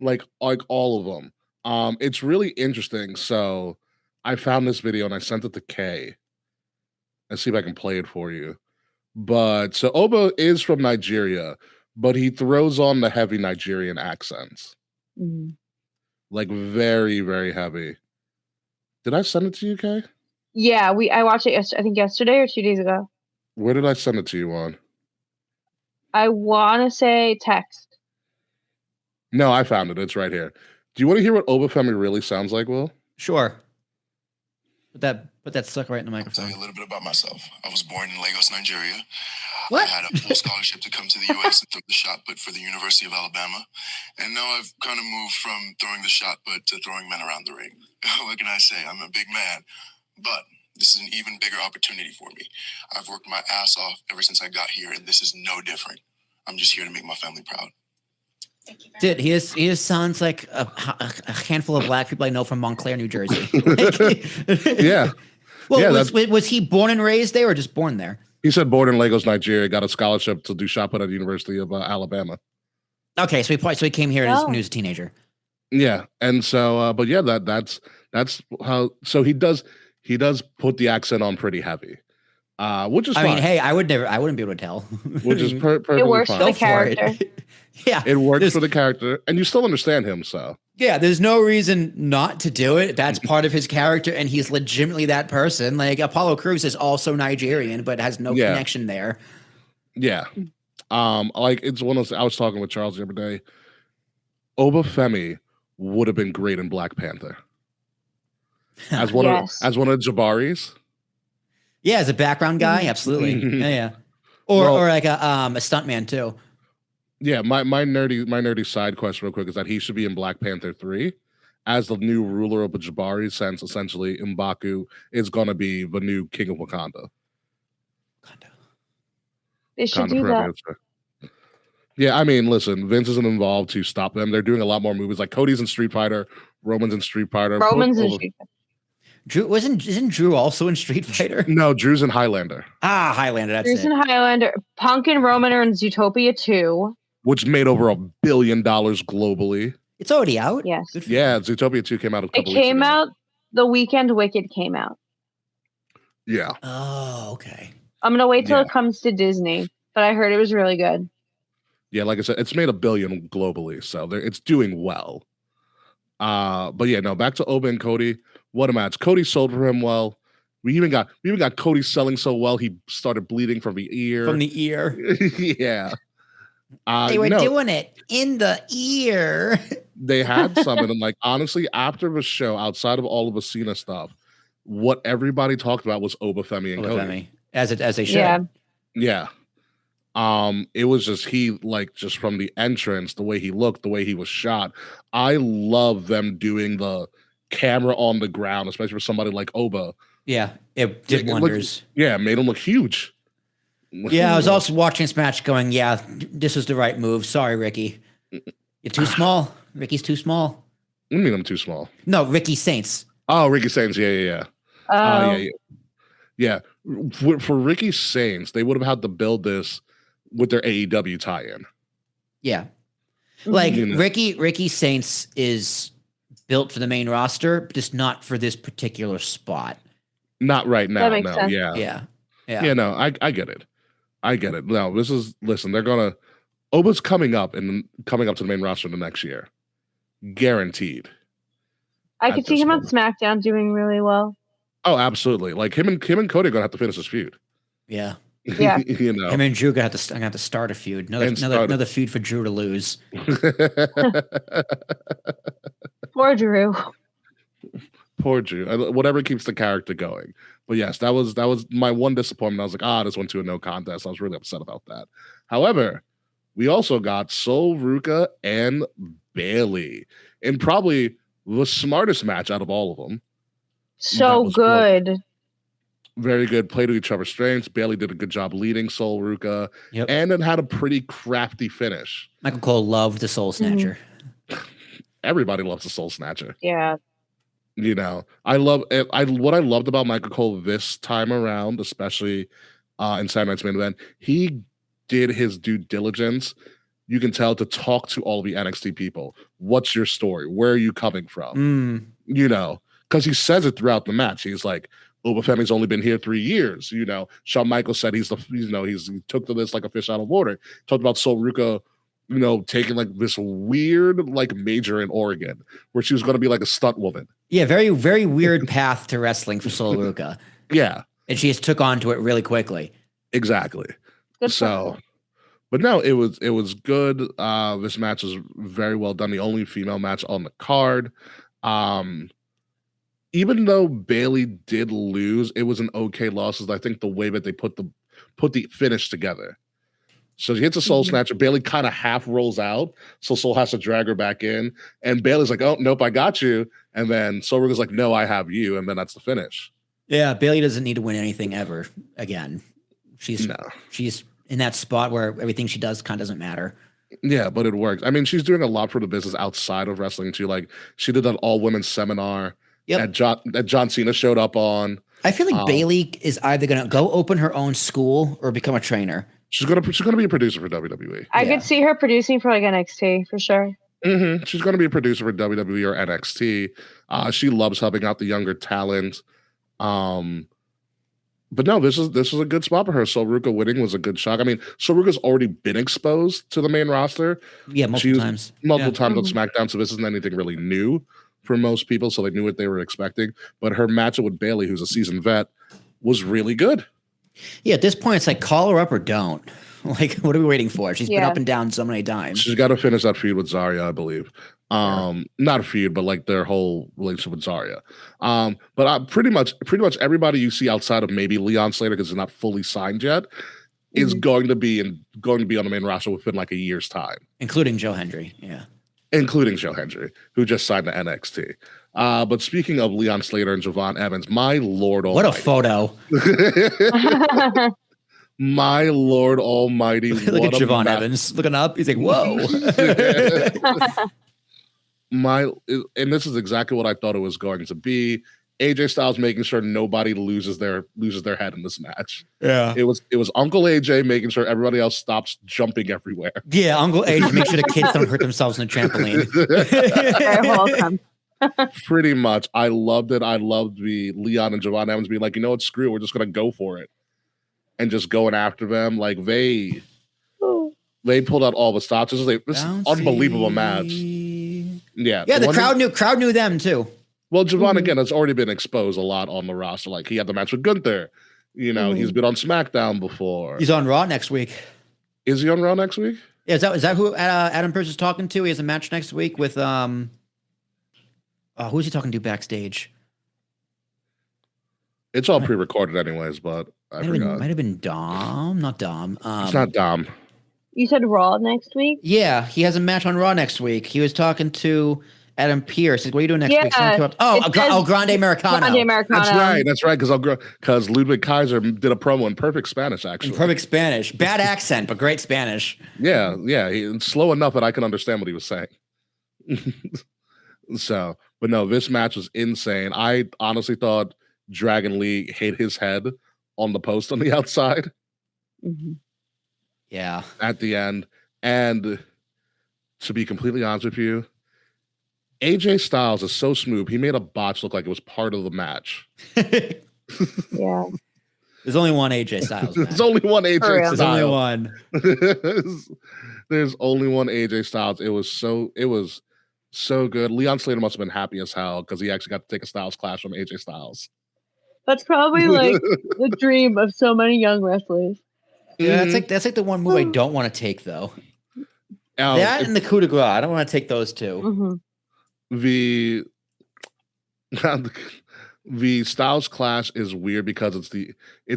like all of them. It's really interesting. So I found this video and I sent it to Kay. Let's see if I can play it for you. But so Oba is from Nigeria, but he throws on the heavy Nigerian accents. Like very, very heavy. Did I send it to you, Kay? Yeah, I watched it I think yesterday or 2 days ago. Where did I send it to you on? I want to say text. No, I found it. It's right here. Do you want to hear what Oba Femi really sounds like, Will? Sure. Put that sucker right in the microphone. I'll tell you a little bit about myself. I was born in Lagos, Nigeria. What? I had a full scholarship to come to the U.S. and took the shot put for the University of Alabama. And now I've kind of moved from throwing the shot put to throwing men around the ring. What can I say? I'm a big man. But this is an even bigger opportunity for me. I've worked my ass off ever since I got here, and this is no different. I'm just here to make my family proud. Dude, he is sounds like a handful of black people I know from Montclair, New Jersey. Yeah. Well, yeah, was he born and raised there or just born there? He said born in Lagos, Nigeria, got a scholarship to do shot put at the University of Alabama. Okay, so he came here when he was a teenager. Yeah, and so, but yeah, that's how. So he does put the accent on pretty heavy, which is. I mean, hey, I wouldn't be able to tell. Which is perfectly it works fine. for the character. Yeah, it works for the character, and you still understand him. So yeah, there's no reason not to do it. That's part of his character, and he's legitimately that person. Like Apollo Crews is also Nigerian, but has no connection there. Yeah, like it's one of those. I was talking with Charles the other day. Oba Femi would have been great in Black Panther as one of the Jabaris. Yeah, as a background guy, absolutely. Yeah. Or like a stuntman too. Yeah, my nerdy side quest real quick is that he should be in Black Panther 3 as the new ruler of the Jabari, since essentially M'Baku is gonna be the new king of Wakanda. They should do that. Yeah, I mean, listen, Vince isn't involved to stop them. They're doing a lot more movies. Like Cody's in Street Fighter, Roman's in Street Fighter. Drew isn't Drew also in Street Fighter? No, Drew's in Highlander. Ah, Highlander. That's Drew's in Highlander. Punk and Roman are in Zootopia 2. Which made over $1 billion globally. It's already out? Yes. Yeah, Zootopia 2 came out a couple weeks ago. It came out the weekend Wicked came out. Yeah. Oh, okay. I'm going to wait till it comes to Disney, but I heard it was really good. Yeah, like I said, it's made $1 billion globally, so it's doing well. But yeah, no, back to Oba and Cody. What a match. Cody sold for him well. We even got Cody selling so well he started bleeding from the ear. From the ear. Yeah. They were doing it in the ear. They had some, and like honestly, after the show, outside of all of the Cena stuff, what everybody talked about was Oba, Femi, and Cody. As they should. Yeah. It was just just from the entrance, the way he looked, the way he was shot. I love them doing the camera on the ground, especially for somebody like Oba. Yeah, it did wonders. Made him look huge. Yeah, I was also watching this match going, yeah, this is the right move. Sorry, Ricky. You're too small. Ricky's too small. What do you mean I'm too small? No, Ricky Saints. Oh, Ricky Saints. Yeah. Yeah. For Ricky Saints, they would have had to build this with their AEW tie-in. Yeah. Like Ricky Saints is built for the main roster, but just not for this particular spot. Not right now. That makes no. sense. Yeah. No, I get it. No, listen, Oba's coming up to the main roster the next year. Guaranteed. I could see him on SmackDown doing really well. Oh, absolutely. Like him and Cody are gonna have to finish this feud. Yeah. Him and Drew gonna have to start a feud. Another feud for Drew to lose. Poor Drew. Poor Drew. Whatever keeps the character going. But yes, that was my one disappointment. I was like, this went to a no contest. I was really upset about that. However, we also got Sol, Ruca, and Bayley in probably the smartest match out of all of them. So good. Very good. Play to each other's strengths. Bayley did a good job leading Sol, Ruca, and it had a pretty crafty finish. Michael Cole loved the Soul Snatcher. Everybody loves the Soul Snatcher. Yeah. You know, what I loved about Michael Cole this time around, especially in Saturday Night's Main Event, he did his due diligence. You can tell to talk to all the NXT people. What's your story? Where are you coming from? You know, because he says it throughout the match. He's like, Oba Femi's only been here 3 years. You know, Shawn Michaels said he took to this like a fish out of water. Talked about Sol Ruca, you know, taking like this weird like major in Oregon where she was going to be like a stunt woman. Yeah, very, very weird path to wrestling for Sol Ruca. Yeah. And she just took on to it really quickly. Exactly. Good so, but no, it was good. This match was very well done. The only female match on the card. Even though Bayley did lose, it was an okay loss. I think the way that they put the finish together. So she hits a Soul Snatcher. Bayley kind of half rolls out, so Sol has to drag her back in. And Bayley's like, "Oh nope, I got you." And then Sol Ruca's like, "No, I have you." And then that's the finish. Yeah, Bayley doesn't need to win anything ever again. She's in that spot where everything she does kind of doesn't matter. Yeah, but it works. I mean, she's doing a lot for the business outside of wrestling too. Like she did an all-women's seminar that John Cena showed up on. I feel like Bayley is either going to go open her own school or become a trainer. She's gonna be a producer for WWE. I could see her producing for like NXT for sure. She's gonna be a producer for WWE or NXT. She loves helping out the younger talent. But no, this is a good spot for her. Sol Ruca winning was a good shock. I mean, Sol Ruca's already been exposed to the main roster. Yeah, multiple times on SmackDown, so this isn't anything really new for most people. So they knew what they were expecting. But her matchup with Bayley, who's a seasoned vet, was really good. Yeah, at this point, it's like call her up or don't. Like, what are we waiting for? She's been up and down so many times. She's got to finish that feud with Zarya, I believe. Not a feud, but like their whole relationship with Zarya. But pretty much everybody you see outside of maybe Leon Slater, because he's not fully signed yet, is going to be on the main roster within like a year's time, including Joe Hendry. Yeah, including Joe Hendry, who just signed to NXT. But speaking of Leon Slater and Javon Evans, my Lord Almighty. What a photo. My Lord Almighty. Look at Javon Evans looking up. He's like, whoa. And this is exactly what I thought it was going to be. AJ Styles making sure nobody loses their head in this match. Yeah. It was Uncle AJ making sure everybody else stops jumping everywhere. Yeah, Uncle AJ make sure the kids don't hurt themselves in the trampoline. Pretty much. I loved it. I loved the Leon and Javon Evans being like, you know what, screw it, we're just gonna go for it. And just going after them. Like They pulled out all the stops. This is an unbelievable match. Yeah. Yeah, the crowd knew them too. Well, Javon, again, has already been exposed a lot on the roster. Like, he had the match with Gunther. You know, he's been on SmackDown before. He's on Raw next week. Is he on Raw next week? Yeah, is that who Adam Pearce is talking to? He has a match next week with who's he talking to backstage? It's all pre-recorded anyways, but I forgot. Might have been Dom, not Dom. It's not Dom. You said Raw next week? Yeah, he has a match on Raw next week. He was talking to Adam Pearce. What are you doing next week? Grande Americano. Grande Americano. That's right. Because Ludwig Kaiser did a promo in perfect Spanish, actually. In perfect Spanish. Bad accent, but great Spanish. Yeah. It's slow enough that I can understand what he was saying. But no, this match was insane. I honestly thought Dragon Lee hit his head on the post on the outside. Yeah. At the end. And to be completely honest with you, AJ Styles is so smooth. He made a botch look like it was part of the match. Yeah. There's only one AJ Styles. There's only one AJ Styles. There's only one. There's only one AJ Styles. It was so good. Leon Slater must have been happy as hell because he actually got to take a Styles clash from AJ Styles. That's probably like the dream of so many young wrestlers. Yeah, that's like the one move I don't want to take though. That and the coup de grace. I don't want to take those two. The Styles clash is weird because it's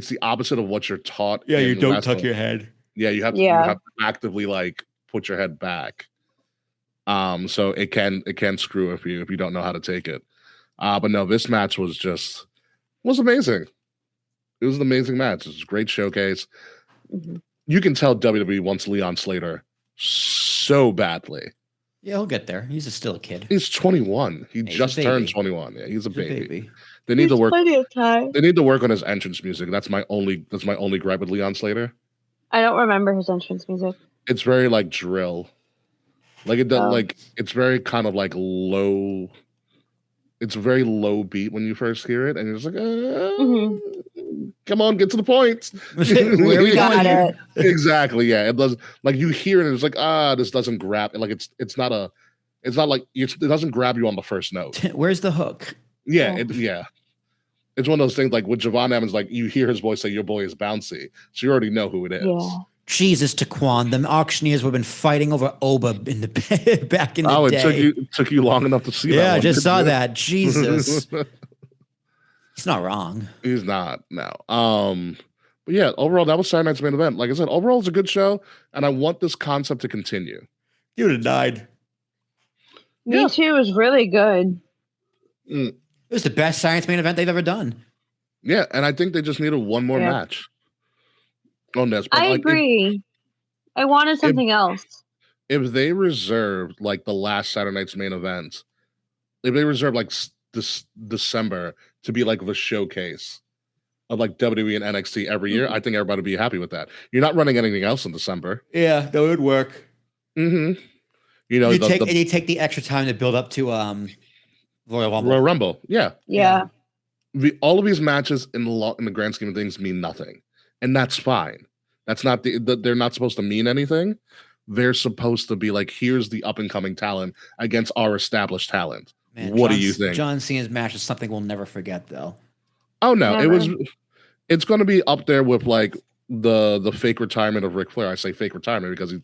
the opposite of what you're taught. Yeah, you don't tuck your head. Yeah, you have to actively like put your head back. So it can screw if you don't know how to take it. But no, this match was amazing. It was an amazing match. It was a great showcase. You can tell WWE wants Leon Slater so badly. Yeah, he'll get there. He's still a kid. He's 21. He just turned 21. Yeah, he's a baby. They need He's to work. Plenty of time. They need to work on his entrance music. That's my only gripe with Leon Slater. I don't remember his entrance music. It's very like drill. Like it does. Like it's very kind of like low. It's very low beat when you first hear it, and you're just like, come on, get to the point. Where we got it. Exactly. Yeah. It does. Like you hear it, and it's like, this doesn't grab. Like it's not like it doesn't grab you on the first note. Where's the hook? Yeah. It's one of those things like with Javon Evans, like you hear his voice say, "Your boy is bouncy," so you already know who it is. Yeah. Jesus, Taquan, them auctioneers would have been fighting over Oba in the back in the day. It took you long enough to see that. Yeah, I just saw that. Jesus. He's not wrong. He's not, no. But yeah, overall, that was Saturday night's main event. Like I said, overall, it's a good show, and I want this concept to continue. You would have died. Me too. It was really good. It was the best science main event they've ever done. Yeah, and I think they just needed one more match on this. But I agree. I wanted something else. If they reserved like the last Saturday night's main event, if they reserved like this December to be like the showcase of like WWE and NXT every year, I think everybody would be happy with that. You're not running anything else in December. Yeah, that would work. You know, you take the extra time to build up to Royal Rumble. Royal Rumble, yeah. All of these matches in the grand scheme of things mean nothing, and that's fine. That's not they're not supposed to mean anything. They're supposed to be like, here's the up and coming talent against our established talent. Man, what do you think? John Cena's match is something we'll never forget, though. Oh no, it's going to be up there with like the fake retirement of Ric Flair. I say fake retirement because he's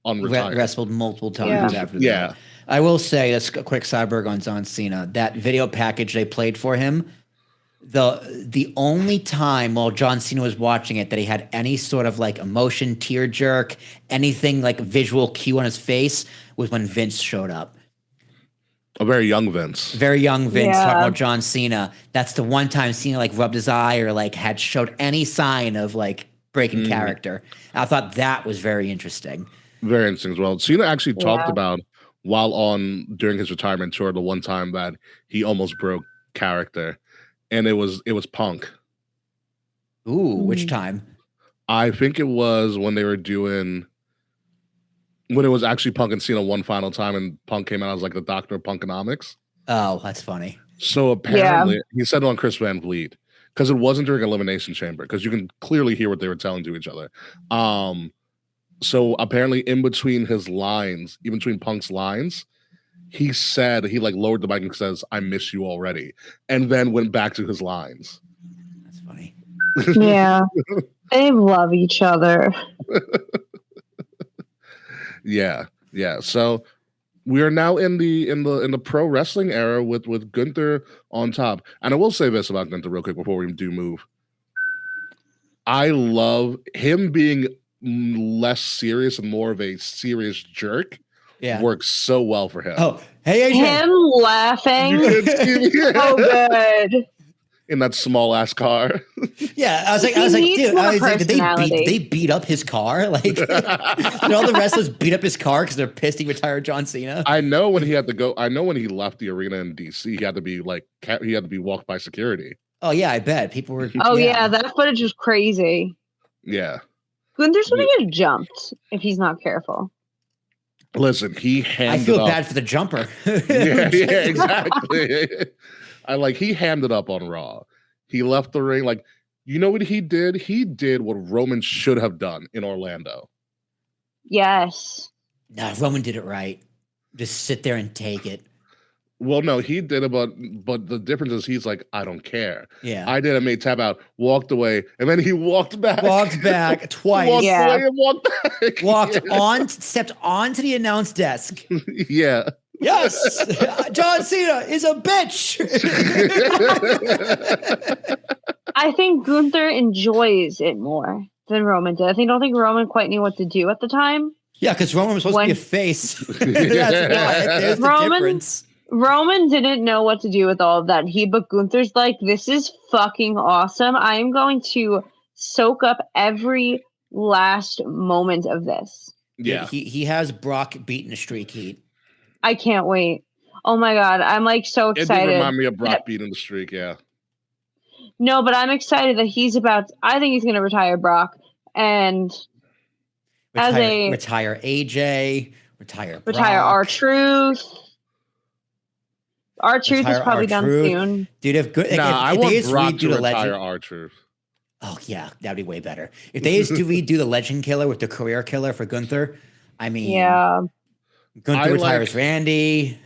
unretired. Wrestled multiple times after that. I will say, that's a quick sideburg on John Cena. That video package they played for him, the only time while John Cena was watching it that he had any sort of like emotion, tear jerk, anything like visual cue on his face was when Vince showed up. A very young Vince. Very young Vince talking about John Cena. That's the one time Cena like rubbed his eye or like had showed any sign of like breaking character. I thought that was very interesting. Very interesting as well. Cena actually talked about during his retirement tour the one time that he almost broke character, and it was Punk. Ooh, which time? I think it was when they were doing. When it was actually Punk and Cena one final time, and Punk came out as like the doctor of Punkonomics. Oh, that's funny. So apparently, he said it on Chris Van Vliet because it wasn't during Elimination Chamber because you can clearly hear what they were telling to each other. So apparently, in between his lines, in between Punk's lines, he said he like lowered the mic and says, "I miss you already," and then went back to his lines. That's funny. Yeah, they love each other. Yeah. So we are now in the pro wrestling era with Gunther on top. And I will say this about Gunther real quick before we do move. I love him being less serious and more of a serious jerk. Yeah. Works so well for him. Oh, hey, AJ. Him laughing. So good. In that small ass car. Yeah, I was like, dude, did they beat up his car? Like, did all the wrestlers beat up his car because they're pissed he retired John Cena? I know when he had to go. I know when he left the arena in DC, he had to be walked by security. Oh yeah, I bet people were. Oh yeah, that footage was crazy. Yeah, Gunther's gonna get jumped if he's not careful. Listen, I feel bad for the jumper. yeah, exactly. He hammed it up on Raw. He left the ring. Like, you know what he did? He did what Roman should have done in Orlando. Yes. Nah, Roman did it right. Just sit there and take it. Well, no, he did it, but the difference is he's like, I don't care. Yeah. I did it, made tap out, walked away, and then he walked back. Walked back twice. Walked away and walked back. Stepped onto the announce desk. Yeah. Yes, John Cena is a bitch. I think Gunther enjoys it more than Roman did. I don't think Roman quite knew what to do at the time. Yeah, because Roman was supposed to be a face. There's the difference. Roman didn't know what to do with all of that. But Gunther's like, this is fucking awesome. I am going to soak up every last moment of this. Yeah. He has Brock beating a streak heat. I can't wait. Oh my God. I'm like so excited. It did remind me of Brock beating the streak, yeah. No, but I'm excited that I think he's going to retire Brock and retire AJ, retire R-Truth. R-Truth is probably done soon. Dude, I want Brock to retire R-Truth. Oh yeah, that'd be way better. If they just redo the Legend Killer with the Career Killer for Gunther, I mean, yeah. Gunther retires Randy.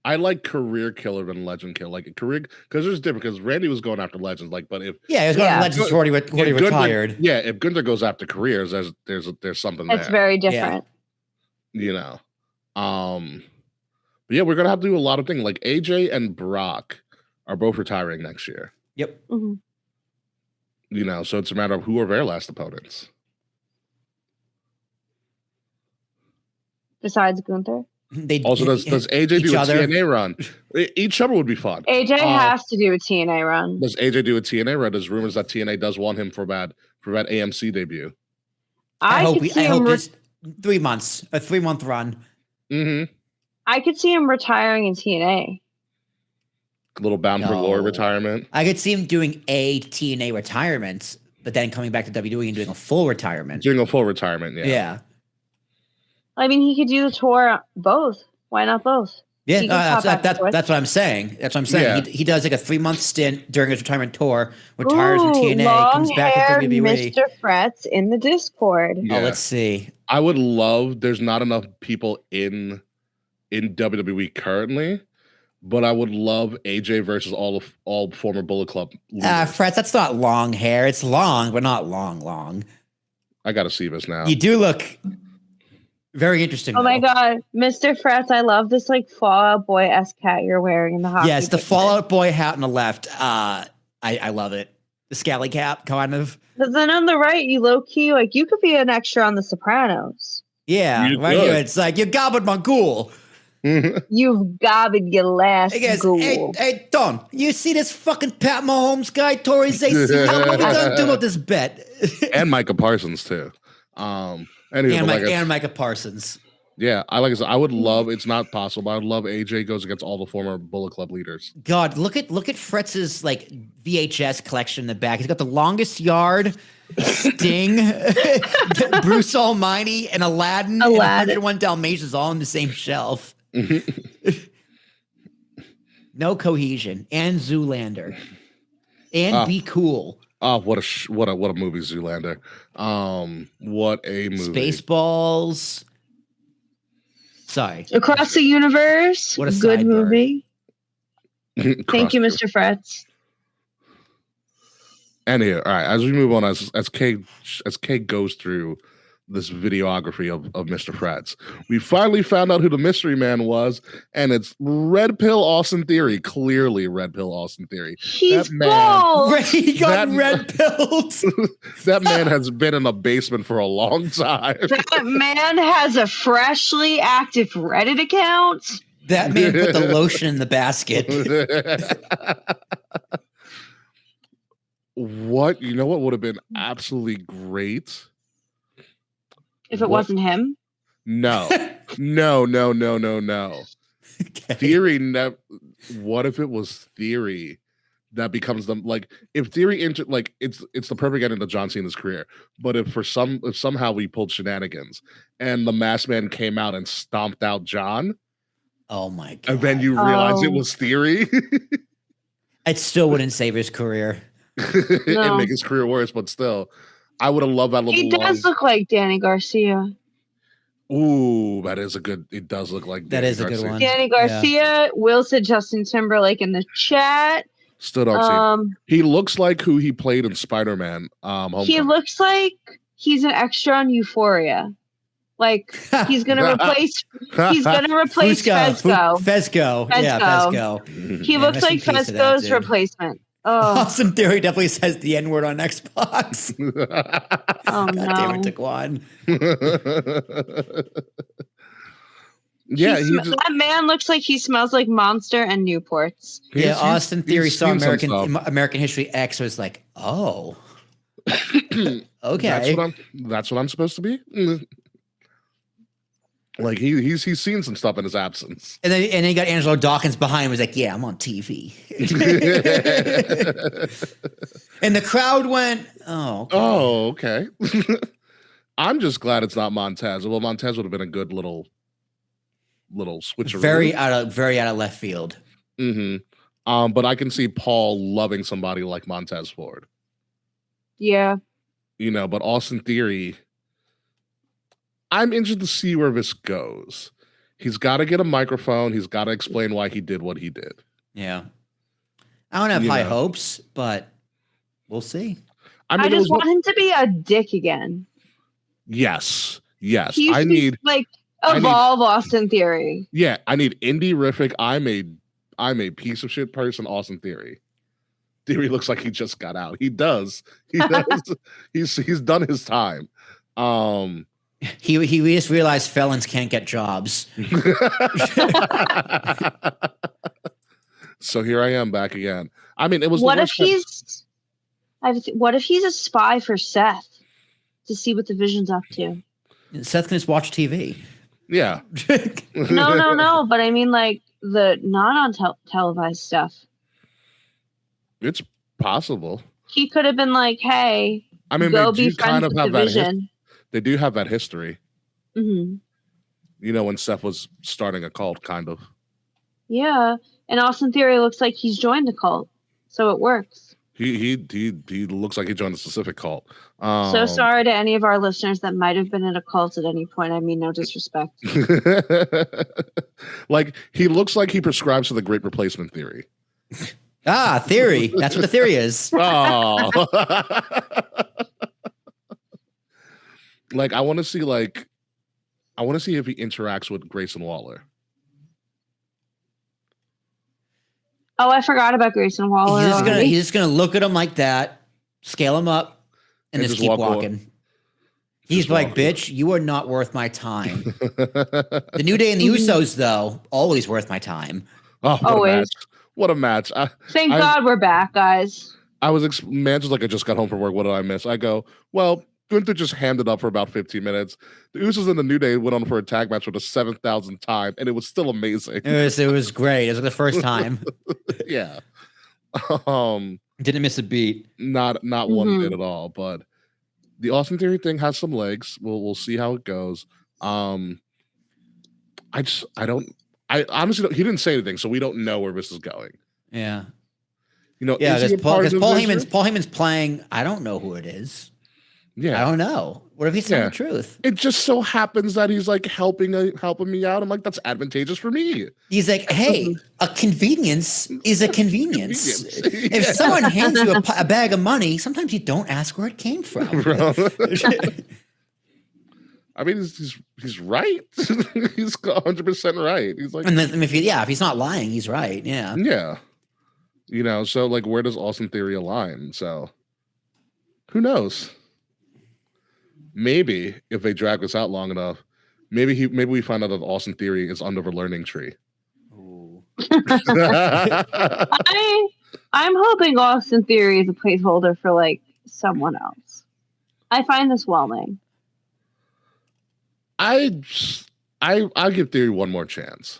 I like Career Killer than Legend Killer. Like career, because there's different. Because Randy was going after Legends. Like, but if he was going after Legends already retired. Yeah, if Gunther goes after careers, there's something there. It's very different. Yeah. You know, but yeah, we're gonna have to do a lot of things. Like AJ and Brock are both retiring next year. Yep. Mm-hmm. You know, so it's a matter of who are their last opponents. Besides Gunther. Does AJ do a TNA run? Each other would be fun. AJ has to do a TNA run. Does AJ do a TNA run? There's rumors that TNA does want him for that AMC debut. I hope it's 3 months, a 3-month run. Mm-hmm. I could see him retiring in TNA. Little Bound for Glory retirement. I could see him doing a TNA retirement, but then coming back to WWE and doing a full retirement. Yeah. I mean, he could do the tour both. Why not both? Yeah, that's what I'm saying. Yeah. He does like a 3-month stint during his retirement tour, retires from TNA, comes back to WWE. Mr. Fretz in the Discord. Yeah. Oh, let's see. I would love. There's not enough people in WWE currently, but I would love AJ versus all former Bullet Club leaders. Fretz, that's not long hair. It's long, but not long. I got to see this now. You do look very interesting. Oh my God, Mr. Fretz, I love this like Fall Out Boy-esque hat you're wearing in the hockey. Yes, the Fall Out Boy hat on the left. I love it. The scally cap, kind of. But then on the right, you low key you could be an extra on The Sopranos. Yeah, right here it's like you gobbled my ghoul. You've gobbled your last ghoul. Hey, Don, you see this fucking Pat Mahomes guy, Tori Zacy? How are we gonna do with this bet? And Micah Parsons too. And Micah Parsons. Yeah, I would love. It's not possible, but I would love AJ goes against all the former Bullet Club leaders. God, look at Fritz's like VHS collection in the back. He's got the Longest Yard, Sting, Bruce Almighty, and Aladdin. And 101 Dalmatians all on the same shelf. No cohesion. And Zoolander. And Be Cool. Oh, what a movie, Zoolander. What a movie. Spaceballs. Sorry. Across the Universe. What a good sideburn. movie. Thank you, Mr. Fretz. Anyway, all right. As we move on, as Kay goes through this videography of Mr. Fretz, we finally found out who the mystery man was, and it's Red Pill Austin Theory. Clearly, Red Pill Austin Theory. He's bald. He got red pills. That man has been in a basement for a long time. That man has a freshly active Reddit account. That man put the lotion in the basket. What? You know what would have been absolutely great? If it wasn't him? No. Okay. Theory. What if it was Theory that becomes the if Theory it's the perfect ending to John Cena's career. But if somehow we pulled shenanigans and the Masked Man came out and stomped out John, oh my god! And then you realize it was Theory. It still wouldn't save his career. It'd make his career worse, but still. I would have loved that little. He does look like Danny Garcia. Ooh, that is a good. It does look like that is a good one. Danny Garcia. Will said Justin Timberlake in the chat. Still don't see. He looks like who he played in Spider-Man. He looks like he's an extra on Euphoria. Like he's gonna replace. He's gonna replace Fezco. Fezco. Yeah, Fezco. He looks like Fezco's replacement. Oh. Austin Theory definitely says the N-word on Xbox. Oh, God no. damn it, took one. Yeah, that man looks like he smells like Monster and Newports. Yeah, Austin Theory saw American History X, was like, oh, okay, that's what I'm supposed to be. Like he's seen some stuff in his absence, and then he got Angelo Dawkins behind him. Was like, yeah, I'm on TV, and the crowd went, oh, okay. I'm just glad it's not Montez. Well, Montez would have been a good little switcheroo. Very out of left field. Mm-hmm. But I can see Paul loving somebody like Montez Ford. Yeah. But Austin Theory. I'm interested to see where this goes. He's got to get a microphone. He's got to explain why he did what he did. Yeah. I don't have high hopes, but we'll see. I just want him to be a dick again. Yes. Yes. I need Austin Theory. Yeah. I need indie-rific. I'm a piece of shit person, Austin Theory. Theory looks like he just got out. He does. He does. He's done his time. He just realized felons can't get jobs. So here I am back again. I mean, it was. What if he's a spy for Seth to see what the Vision's up to? Seth can just watch TV. Yeah. No. But I mean, like the not on televised stuff. It's possible. He could have been like, "Hey, I mean, go be friends with the Vision." They do have that history. Mm-hmm. When Seth was starting a cult, kind of. Yeah, and Austin Theory looks like he's joined the cult, so it works. He looks like he joined a specific cult. So sorry to any of our listeners that might have been in a cult at any point. I mean, no disrespect. Like he looks like he prescribes to the Great Replacement theory. Theory. That's what the theory is. Oh. Like I want to see if he interacts with Grayson Waller. Oh, I forgot about Grayson Waller. He's just gonna look at him like that, scale him up, and just keep walking. He's like, bitch, you are not worth my time. The New Day and the Usos, though, always worth my time. Oh, always. What a match. Thank God we're back, guys. Man's like, I just got home from work. What did I miss? I go, well, Gunther just hammed up for about 15 minutes. The Usos and the New Day went on for a tag match for the 7,000th time, and it was still amazing. It was great. It was like the first time. Yeah. Didn't miss a beat. Not one bit at all. But the Austin Theory thing has some legs. We'll see how it goes. I honestly don't, he didn't say anything, so we don't know where this is going. Yeah. You know, Yeah, is he a part because of Paul this Heyman's group? playing. I don't know who it is. Yeah, I don't know. What if he's telling Yeah. the truth? it just so happens that he's like helping me out. I'm like, that's advantageous for me. He's like, hey, a convenience is a convenience. Convenience. If someone hands you a bag of money, sometimes you don't ask where it came from. Bro. I mean, he's right. He's 100% right. He's like, And then, if he's not lying, he's right. Yeah. yeah. You know, so like, where does Austin Theory align? So, who knows? Maybe if they drag this out long enough, maybe we find out that Austin Theory is under the learning tree. I'm hoping Austin Theory is a placeholder for like someone else. I find this whelming. I give Theory one more chance.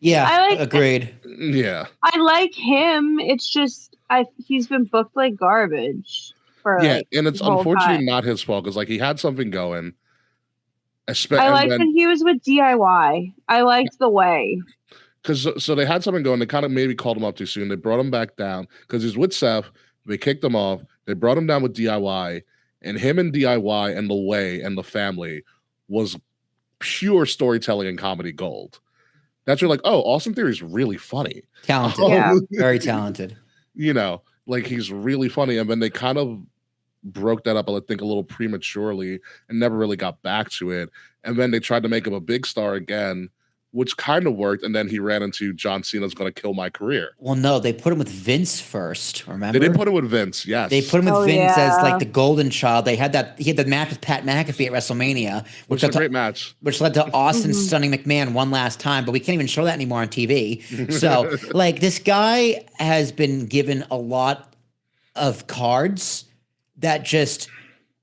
Yeah, agreed. Yeah. I like him. It's just he's been booked like garbage. And it's unfortunately not his fault because like he had something going. I liked that he was with DIY. I liked the way. Because so they had something going. They kind of maybe called him up too soon. They brought him back down because he's with Seth. They kicked him off. They brought him down with DIY, and him and DIY and the way and the family was pure storytelling and comedy gold. That's where like, oh, Austin Theory is really funny, talented, very talented. You know, like he's really funny, and then they kind of broke that up, I think, a little prematurely and never really got back to it. And then they tried to make him a big star again, which kind of worked. And then he ran into John Cena's going to kill my career. Well, no, they put him with Vince first. Remember? They did put him with Vince. Yes, they put him with Vince as like the golden child. He had the match with Pat McAfee at WrestleMania, which was a great match, which led to Austin stunning McMahon one last time. But we can't even show that anymore on TV. So, like, this guy has been given a lot of cards that just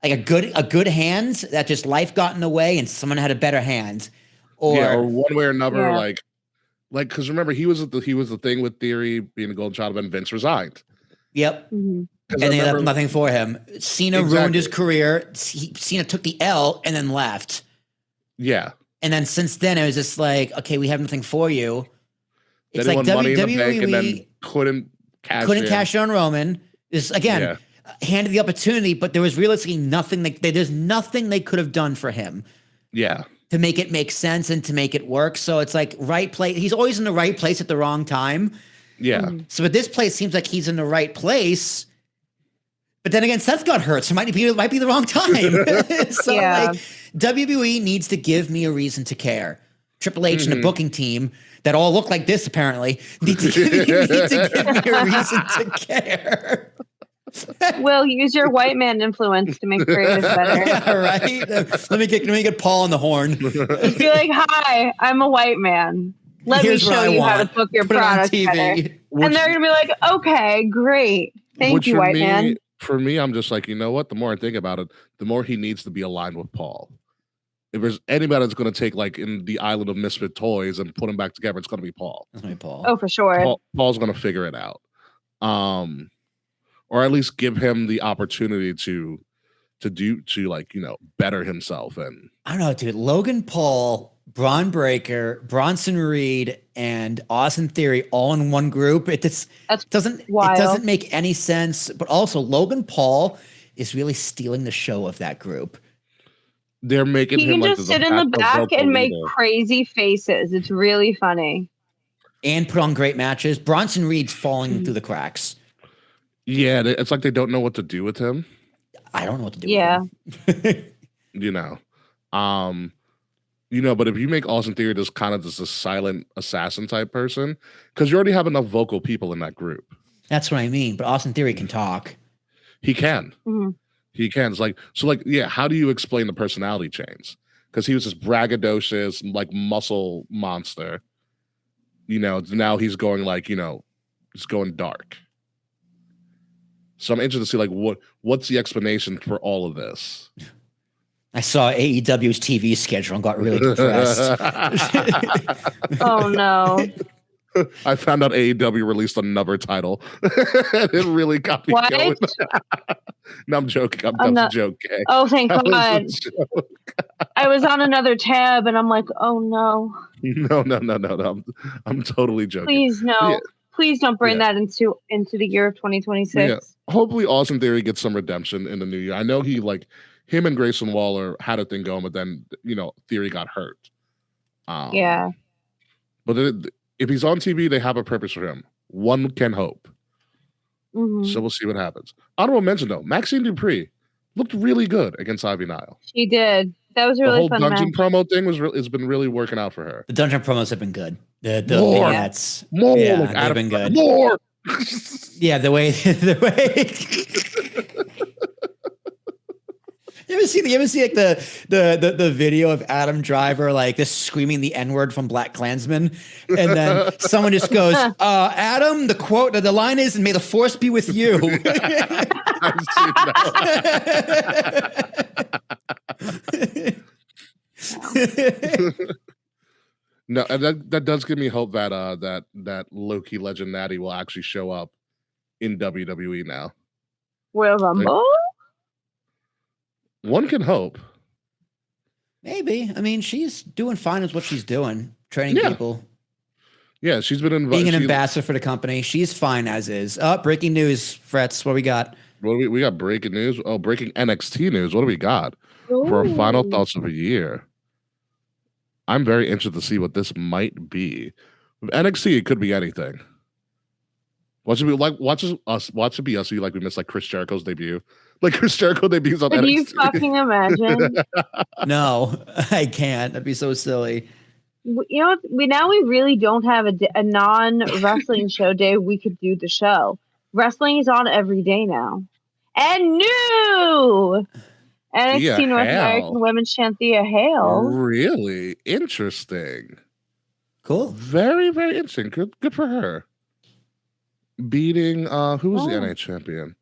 like a good hand that just life got in the way and someone had a better hand, or one way or another, like because remember he was the thing with Theory being a golden child, and Vince resigned. Yep, and they left nothing for him. Cena ruined his career. Cena took the L and then left. Yeah, and then since then it was just like, okay, we have nothing for you. It's then like WWE and then couldn't cash in on Roman. This again. Handed the opportunity, but there was realistically nothing. There's nothing they could have done for him. Yeah, to make it make sense and to make it work. So it's like right place. He's always in the right place at the wrong time. Yeah. So at this place seems like he's in the right place. But then again, Seth got hurt, so it might be the wrong time. So like WWE needs to give me a reason to care. Triple H and the booking team that all look like this apparently need to give me a reason to care. Will, use your white man influence to make creative better. Yeah, right? Let me get Paul on the horn. Just be like, hi, I'm a white man. Let me show you how to book your product better. And they're going to be like, okay, great. Thank you, white man. For me, I'm just like, you know what? The more I think about it, the more he needs to be aligned with Paul. If there's anybody that's going to take like in the island of misfit toys and put them back together, it's going to be Paul. It's going to be Paul. Oh, for sure. Paul's going to figure it out. Or at least give him the opportunity to better himself. And I don't know, dude. Logan Paul, Braun Breaker, Bronson Reed, and Austin Theory all in one group. It doesn't make any sense. But also, Logan Paul is really stealing the show of that group. They're making him can just sit in the back and make crazy faces. It's really funny. And put on great matches. Bronson Reed's falling through the cracks. Yeah, it's like they don't know what to do with him. I don't know what to do with him. But if you make Austin Theory just a silent assassin type person, because you already have enough vocal people in that group. That's what I mean. But Austin Theory can talk. He can. Mm-hmm. He can. It's how do you explain the personality change? Because he was this braggadocious, like muscle monster. Now he's going he's going dark. So I'm interested to see what's the explanation for all of this. I saw AEW's TV schedule and got really depressed. Oh no! I found out AEW released another title. It really got me going. No, I'm joking. That's a joke. Okay? Oh, thank God! I was on another tab and I'm like, oh no. No. I'm totally joking. Please no. Yeah. Please don't bring that into the year of 2026. Yeah. Hopefully Austin Theory gets some redemption in the new year. I know him and Grayson Waller had a thing going, but then, Theory got hurt. Yeah. But if he's on TV, they have a purpose for him. One can hope. Mm-hmm. So we'll see what happens. Honorable mention, though, Maxine Dupree looked really good against Ivy Nile. She did. That was a really fun match. The whole dungeon promo thing has been really working out for her. The dungeon promos have been good. More. Yeah, like they've been good. More. Yeah, the way. You ever see like the video of Adam Driver like just screaming the N-word from Black Klansman, and then someone just goes, "Adam, the line is, and may the force be with you." I've seen that. No, and that does give me hope that that Loki legend Natty will actually show up in WWE now. Royal Rumble? One can hope. Maybe. I mean, she's doing fine with what she's doing, training people. Yeah, she's been being an ambassador for the company. She's fine as is. Breaking news, Frets. What we got? We got breaking news. Oh, breaking NXT news. What do we got for our final thoughts of the year? I'm very interested to see what this might be. With NXT, it could be anything. Watch it be us. Like we missed like Chris Jericho's debut. Like Chris Jericho debuts on NXT. Can you fucking imagine? No, I can't. That'd be so silly. You know, we really don't have a non-wrestling show day we could do the show. Wrestling is on every day now. And new NXT North American Women's Champ Thea Hale. Really interesting. Cool. Very, very interesting. Good for her. Beating who was the NA champion?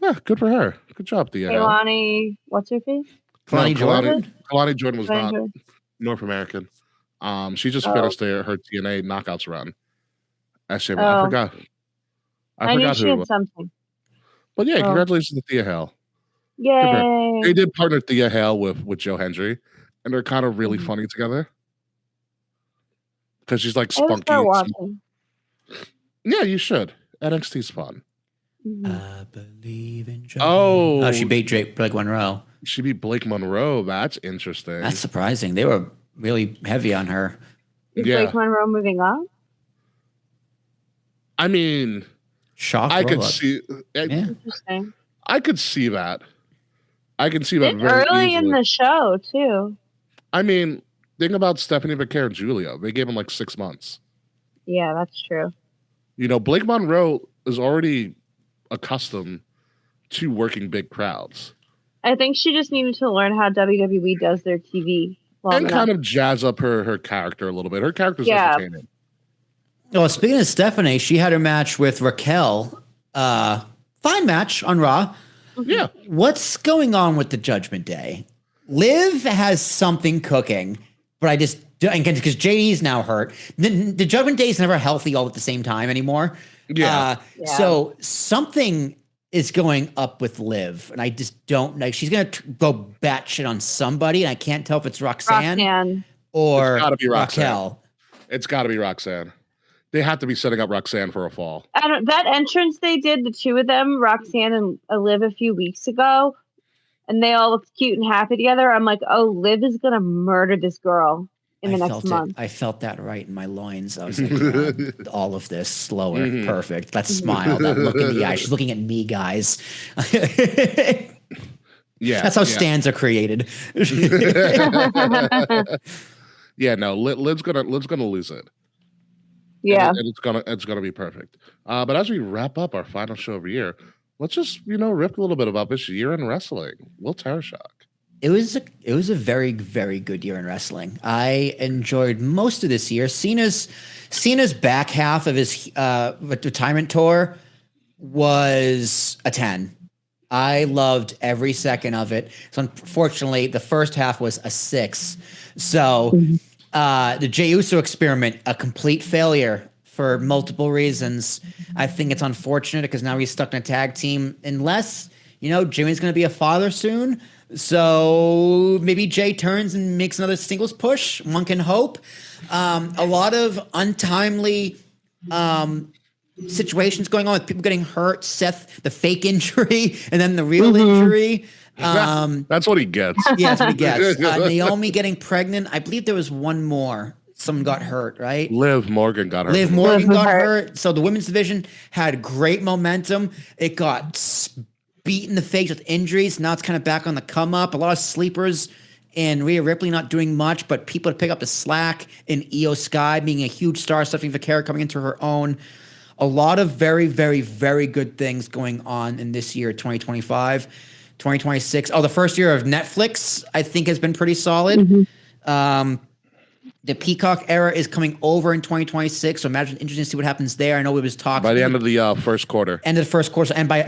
Yeah, good for her. Good job, Thea. Kalani, what's her face? Kalani Jordan. Kalani Jordan was not North American. She just finished her TNA knockouts run. Actually, I forgot. I forgot who it was. Something. But yeah, congratulations to Thea Hale. Yay! They did partner Thea Hale with Joe Hendry, and they're kind of really funny together. Because she's like spunky. Yeah, you should. NXT's fun. I believe in Joe. Oh, she beat Blake Monroe. She beat Blake Monroe. That's interesting. That's surprising. They were really heavy on her. Is Blake Monroe moving up? I mean, I could see. Interesting. I could see that. I can see that it's very early easily. In the show too. I mean, think about Stephanie McCare and Julio. They gave him like 6 months. Yeah, that's true. You know, Blake Monroe is already accustomed to working big crowds. I think she just needed to learn how WWE does their TV. Kind of jazz up her character a little bit. Her character's entertaining. Well, speaking of Stephanie, she had her match with Raquel. Fine match on Raw. Yeah. What's going on with the Judgment Day? Liv has something cooking, but I just because JD's now hurt. The Judgment Day is never healthy all at the same time anymore. Yeah. So something is going up with Liv, and I just don't know. She's gonna go batshit on somebody, and I can't tell if it's Roxanne. Or it's gotta be Raquel. It's got to be Roxanne. They have to be setting up Roxanne for a fall. That entrance they did, the two of them, Roxanne and Liv, a few weeks ago, and they all looked cute and happy together. I'm like, oh, Liv is gonna murder this girl in the next month. I felt that right in my loins. I was like, all of this slower, perfect. That smile, that look in the eye. She's looking at me, guys. Yeah, that's how stands are created. Yeah, no, Liv's gonna lose it. Yeah, and it's gonna be perfect. But as we wrap up our final show of the year, let's just rip a little bit about this year in wrestling. Will Tarashak. It was a very, very good year in wrestling. I enjoyed most of this year. Cena's back half of his retirement tour was a 10. I loved every second of it. So unfortunately, the first half was a 6. So the Jey Uso experiment, a complete failure for multiple reasons. I think it's unfortunate because now he's stuck in a tag team unless, Jimmy's going to be a father soon. So maybe Jay turns and makes another singles push. One can hope. A lot of untimely situations going on with people getting hurt. Seth, the fake injury, and then the real injury. That's what he gets. Yeah, that's what he gets. Naomi getting pregnant. I believe there was one more. Someone got hurt, right? Liv Morgan got hurt. Liv Morgan got hurt. So the women's division had great momentum. It got beat in the face with injuries. Now it's kind of back on the come up. A lot of sleepers and Rhea Ripley not doing much, but people to pick up the slack, and Io Sky being a huge star, Stephanie Vaquera coming into her own. A lot of very, very, very good things going on in this year, 2025. 2026. Oh, the first year of Netflix, I think, has been pretty solid. The Peacock era is coming over in 2026, so imagine interesting to see what happens there. I know we was talking by the end of the first quarter. End of the first quarter, and by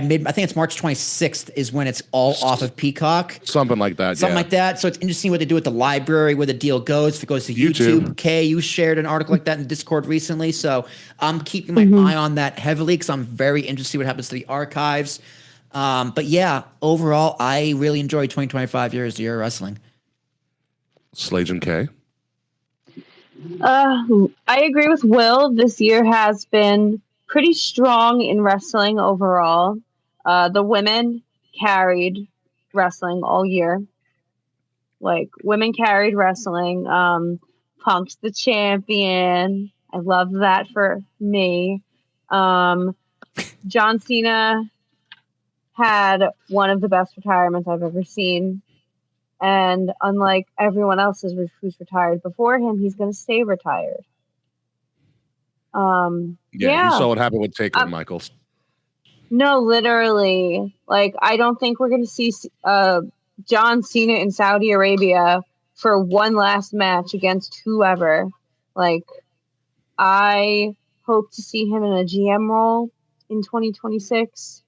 mid, I think it's March 26th is when it's all off of Peacock. Something like that. Something like that. So it's interesting what they do with the library, where the deal goes. If it goes to YouTube. Kay, you shared an article like that in Discord recently, so I'm keeping my eye on that heavily because I'm very interested to see what happens to the archives. But yeah, overall, I really enjoyed 2025 years of year wrestling. Slage and K. I agree with Will. This year has been pretty strong in wrestling overall. The women carried wrestling all year. Like, women carried wrestling. Punk's the champion. I love that for me. John Cena had one of the best retirements I've ever seen. And unlike everyone else who's retired before him, he's going to stay retired. You saw what happened with Taker Michaels. No, literally. Like, I don't think we're going to see John Cena in Saudi Arabia for one last match against whoever. Like, I hope to see him in a GM role in 2026.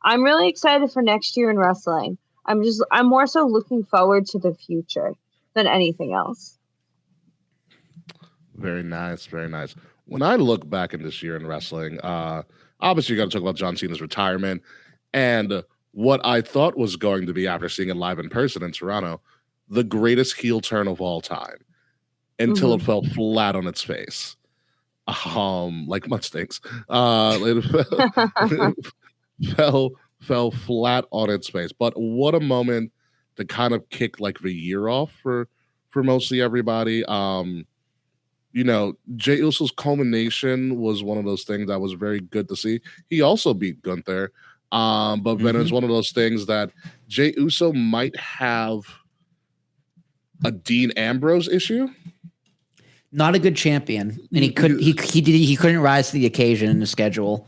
I'm really excited for next year in wrestling. I'm more so looking forward to the future than anything else. Very nice, very nice. When I look back in this year in wrestling, obviously you got to talk about John Cena's retirement and what I thought was going to be, after seeing it live in person in Toronto, the greatest heel turn of all time, until it fell flat on its face. Like much things. It fell flat on its face. But what a moment to kind of kick like the year off for mostly everybody. Jey Uso's culmination was one of those things that was very good to see. He also beat Gunther. But then it's one of those things that Jey Uso might have a Dean Ambrose issue. Not a good champion, and he couldn't rise to the occasion in the schedule.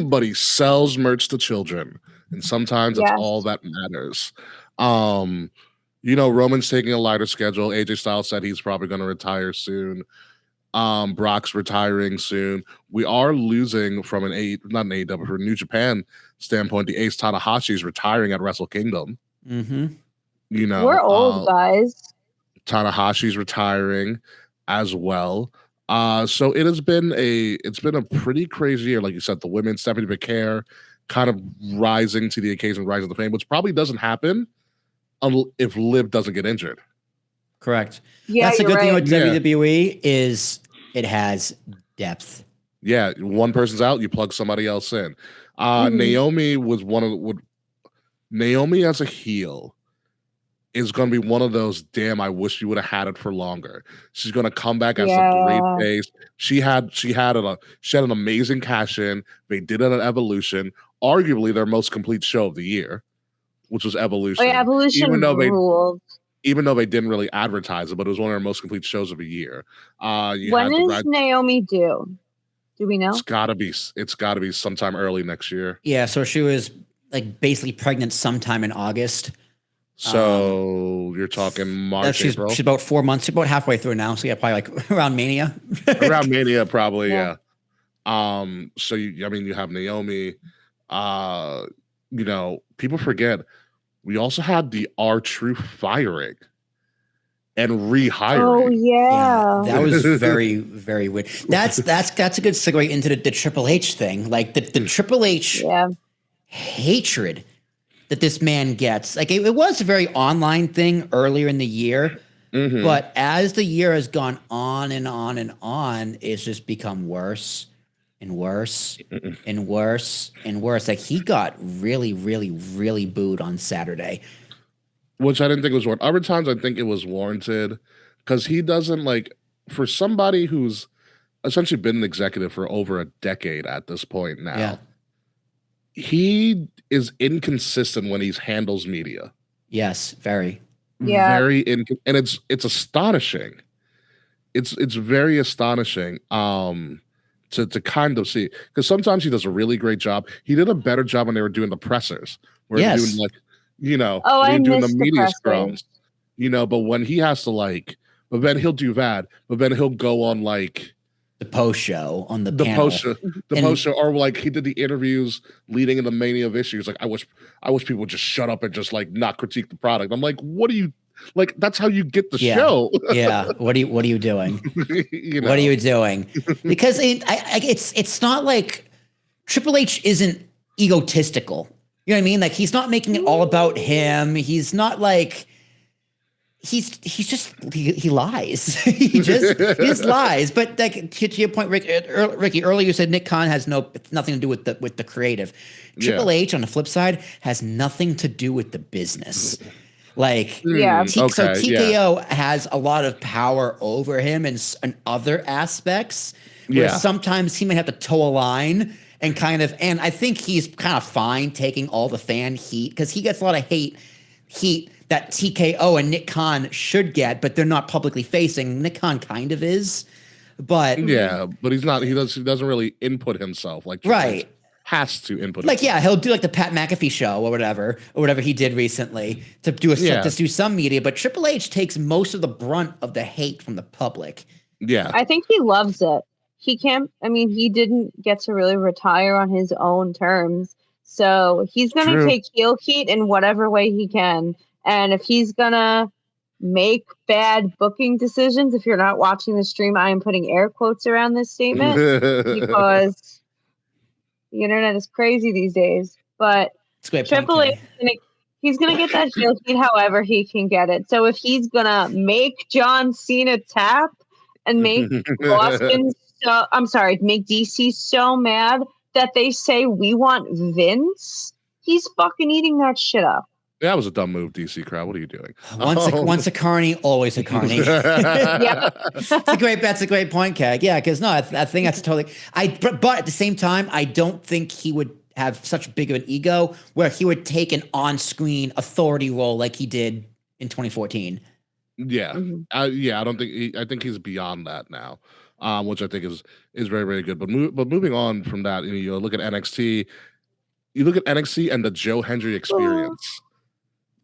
But he sells merch to children, and sometimes that's all that matters. Roman's taking a lighter schedule. AJ Styles said he's probably going to retire soon. Brock's retiring soon. We are losing from from a New Japan standpoint. The Ace Tanahashi is retiring at Wrestle Kingdom. We're old guys. Tanahashi's retiring as well. So it's been a pretty crazy year. Like you said, the women, Stephanie Vaquera, kind of rising to the occasion, rising to fame, which probably doesn't happen if Liv doesn't get injured. Correct. Yeah, that's a good thing with Yeah. WWE is it has depth. Yeah, one person's out, you plug somebody else in. Naomi was Naomi as a heel is going to be one of those, damn, I wish you would have had it for longer. She's going to come back as a great face. She had an amazing cash in. They did it at Evolution, arguably their most complete show of the year, which was Evolution. Evolution ruled. Even though they didn't really advertise it, but it was one of their most complete shows of the year. When is Naomi due? Do we know? It's gotta be sometime early next year. Yeah, so she was like basically pregnant sometime in August. So you're talking March, April? She's about 4 months. She's about halfway through now. So yeah, probably like around Mania. Around Mania, probably, yeah. So you have Naomi. People forget we also had the R-Truth firing and rehiring. Oh yeah, that was very, very weird. That's a good segue into the Triple H thing. Like the Triple H hatred that this man gets. Like it was a very online thing earlier in the year, But as the year has gone on and on and on, it's just become worse and worse and worse and worse. Like he got really, really, really booed on Saturday. Which I didn't think was warranted. Other times I think it was warranted because he doesn't like, for somebody who's essentially been an executive for over a decade at this point now, he is inconsistent when he handles media. Yes, very. Yeah. And it's astonishing. It's very astonishing to kind of see, because sometimes he does a really great job. He did a better job when they were doing the pressers, where they're doing like, you know, I doing the missed media the scrums, you know, but when he has to like, but then he'll do that, but then he'll go on like the post show on the post show, or like he did the interviews leading in the Mania of Issues. Like I wish people would just shut up and just like not critique the product. I'm like, what are you like? That's how you get the show. Yeah. What are you doing? You know? What are you doing? Because it's not like Triple H isn't egotistical. You know what I mean? Like he's not making it all about him. He's not like he lies. he just lies. But like to your point, Ricky, earlier you said Nick Khan has nothing to do with the creative. Triple H on the flip side has nothing to do with the business. Like so TKO has a lot of power over him in other aspects. Where sometimes he may have to toe a line. And I think he's kind of fine taking all the fan heat because he gets a lot of heat that TKO and Nick Khan should get, but they're not publicly facing. Nick Khan kind of is, but but he's not. He doesn't really input himself like has to input. Like he'll do like the Pat McAfee show or whatever he did recently to do some media. But Triple H takes most of the brunt of the hate from the public. Yeah, I think he loves it. He can't, he didn't get to really retire on his own terms. So he's going to take heel heat in whatever way he can. And if he's going to make bad booking decisions, if you're not watching the stream, I am putting air quotes around this statement because the internet is crazy these days. But Triple H, he's going to get that heel heat however he can get it. So if he's going to make John Cena tap and make make DC so mad that they say we want Vince, he's fucking eating that shit up. That was a dumb move, DC crowd. What are you doing? Once a carny, always a carny. That's a great point, Keg. Yeah, because I think that's totally. But at the same time, I don't think he would have such big of an ego where he would take an on-screen authority role like he did in 2014. Yeah, I don't think. I think he's beyond that now. Which I think is very, very good. But moving on from that, you look at NXT. You look at NXT and the Joe Hendry experience.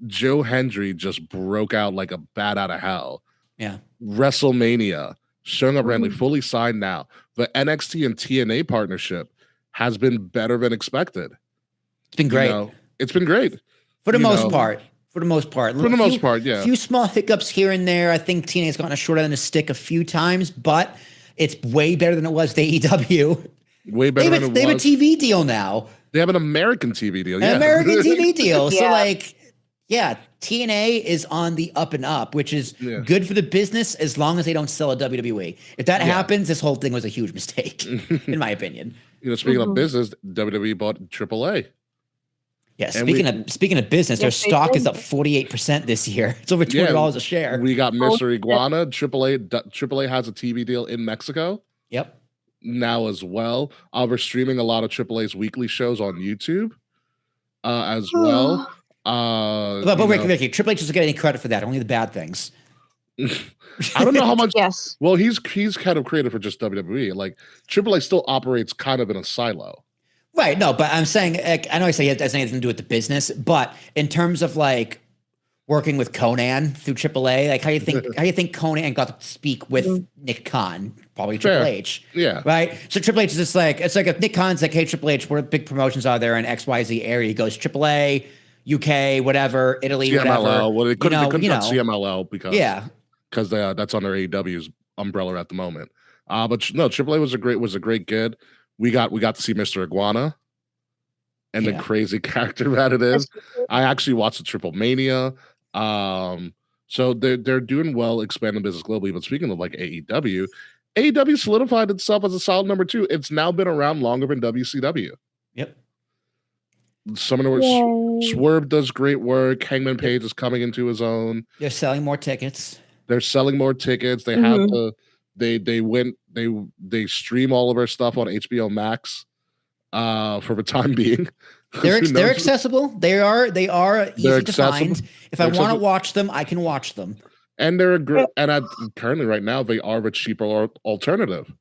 Joe Hendry just broke out like a bat out of hell. Yeah. WrestleMania, showing up randomly, fully signed now. The NXT and TNA partnership has been better than expected. It's been great. It's been great. For the most part. For the most part, yeah. A few small hiccups here and there. I think TNA's gotten a short end of the stick a few times, but it's way better than it was to AEW. Way better than it was. They have a TV deal now. They have an American TV deal. An American TV deal. So TNA is on the up and up, which is good for the business as long as they don't sell a WWE. If that happens, this whole thing was a huge mistake, in my opinion. Speaking of business, WWE bought AAA. Yeah, speaking of business, their stock is up 48% this year. It's over $200 a share. We got Mr. Iguana. AAA has a TV deal in Mexico. Yep. Now as well. We're streaming a lot of AAA's weekly shows on YouTube as well. But Ricky, Triple H doesn't get any credit for that. Only the bad things. I don't know how much. Yes. Well, he's kind of creative for just WWE. Like AAA still operates kind of in a silo. Right. No, but I'm saying, I know I say it has anything to do with the business, but in terms of like working with Conan through AAA, like how you think Conan got to speak with Nick Khan, probably Triple H. Yeah. Right. So Triple H is just like, it's like if Nick Khan's like, hey, Triple H, what big promotions are there in XYZ area? He goes AAA, UK, whatever, Italy, CMLL. whatever. Well, they couldn't cut CMLL because that's under AEW's umbrella at the moment. But no, AAA was a great gig. We got to see Mr. Iguana and the crazy character that it is. I actually watched the Triple Mania. So they're doing well, expanding business globally. But speaking of like AEW solidified itself as a solid number 2. It's now been around longer than WCW. Yep. Some of the work. Swerve does great work. Hangman Page is coming into his own. They're selling more tickets. They're selling more tickets. They have they stream all of our stuff on HBO Max for the time being. They're accessible. They are easy to find. If I want to watch them, I can watch them. And currently right now they are a cheaper alternative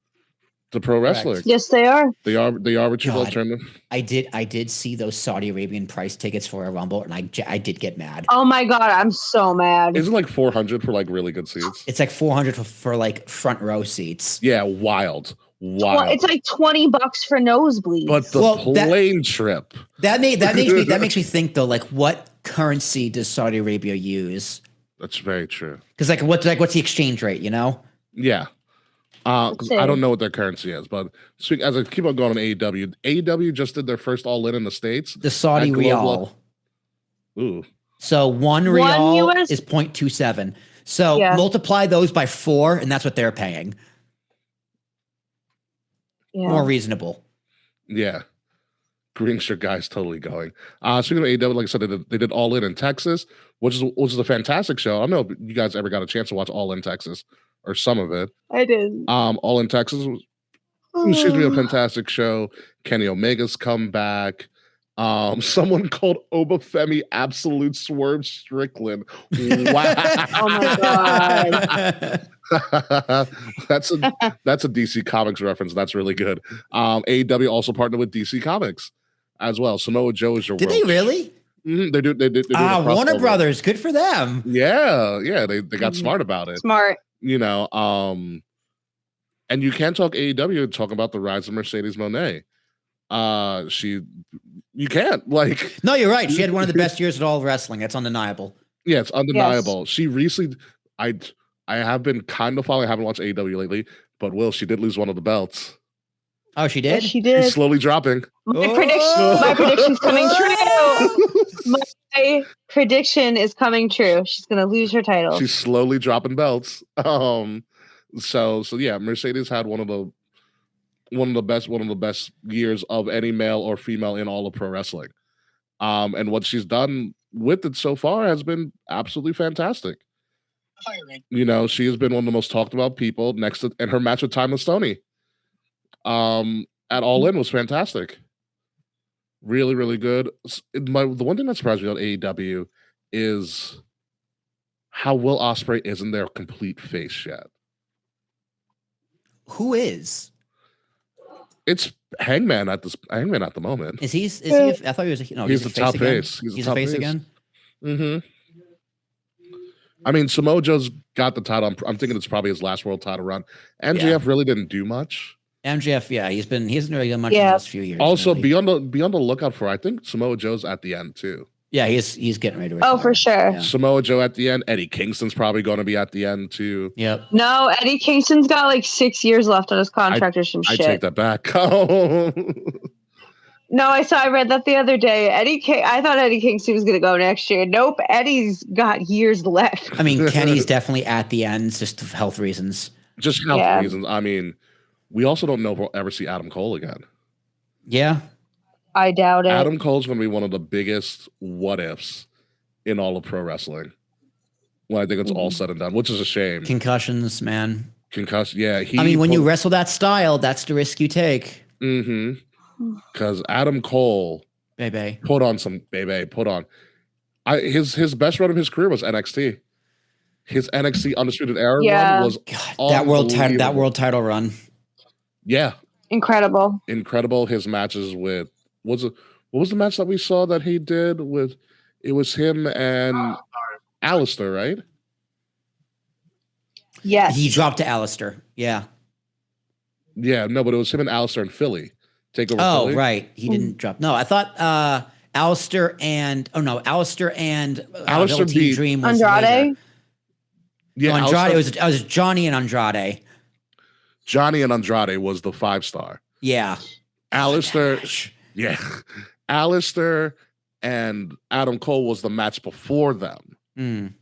to pro wrestling. Yes, they are. They are a cheaper alternative. I did see those Saudi Arabian price tickets for a Rumble, and I did get mad. Oh my god, I'm so mad. Isn't it like $400 for like really good seats? It's like $400 for like front row seats. Yeah, wild. It's like $20 for nosebleeds. But the plane trip. That makes me think though, like what currency does Saudi Arabia use? That's very true. Because what's the exchange rate? You know? Yeah. I don't know what their currency is, but as I keep on going on AEW just did their first All In the States. The Saudi Riyal. Ooh. So one Riyal is 0.27. So multiply those by 4, and that's what they're paying. Yeah. More reasonable. Yeah. Green shirt guys totally going. Speaking of AEW, like I said, they did All In Texas, which is a fantastic show. I don't know if you guys ever got a chance to watch All In Texas or some of it. I did. All In Texas was a fantastic show. Kenny Omega's come back. Someone called Femi Absolute Swerve Strickland. Wow. Oh my god. That's a DC Comics reference. That's really good. AEW also partnered with DC Comics as well. Samoa Joe is your. Did they really? Mm-hmm. They do. Warner Brothers, good for them. Yeah. They got smart about it. Smart. You know, and you can't talk AEW and talk about the rise of Mercedes Moné. You can't like. No, you're right. She had one of the best years in all of wrestling. That's undeniable. Yeah, it's undeniable. Yes. She recently, I have been kind of following. I haven't watched AEW lately, but she did lose one of the belts. Oh, she did. Yes, she did. She's slowly dropping. My prediction's coming true. My prediction is coming true. She's gonna lose her title. She's slowly dropping belts. So yeah, Mercedes had one of the best years of any male or female in all of pro wrestling. And what she's done with it so far has been absolutely fantastic. You know, she has been one of the most talked about people and her match with Timeless Tony at All In was fantastic. Really, really good. The one thing that surprised me about AEW is how Will Ospreay isn't their complete face yet. Who is? It's Hangman at the moment. Is he? I thought he was. He's the top face. He's a face again. Mm-hmm. I mean, Samoa Joe's got the title. I'm thinking it's probably his last world title run. MJF really didn't do much. MJF, he hasn't really done much in the last few years. Also, really. be on the lookout for. I think Samoa Joe's at the end too. Yeah, he's getting ready to retire. Oh, for sure. Yeah. Samoa Joe at the end. Eddie Kingston's probably going to be at the end too. Yep. No, Eddie Kingston's got like 6 years left on his contract or some shit. I take that back. No, I read that the other day. I thought Eddie Kingston was going to go next year. Nope, Eddie's got years left. I mean, Kenny's definitely at the end, just for health reasons. Just health reasons. I mean, we also don't know if we'll ever see Adam Cole again. Yeah. I doubt it. Adam Cole's going to be one of the biggest what ifs in all of pro wrestling. When I think it's all said and done, which is a shame. Concussions, man. Yeah. When you wrestle that style, that's the risk you take. Mm-hmm. Because Adam Cole put on. His best run of his career was NXT. His NXT Undisputed Era run was that world title run. Yeah, incredible. His matches with what was the match that we saw that he did with? It was him and Alistair, right? Yes, he dropped to Alistair. Yeah. Yeah, no, but it was him and Alistair in Philly. Take over. Oh, Philly. right. He didn't drop. No, I thought Alistair and beat Dream was Andrade. Later. Yeah, no, Andrade. It was Johnny and Andrade. Johnny and Andrade was the 5-star. Yeah. Alistair. Yeah. Alistair and Adam Cole was the match before them. Mm.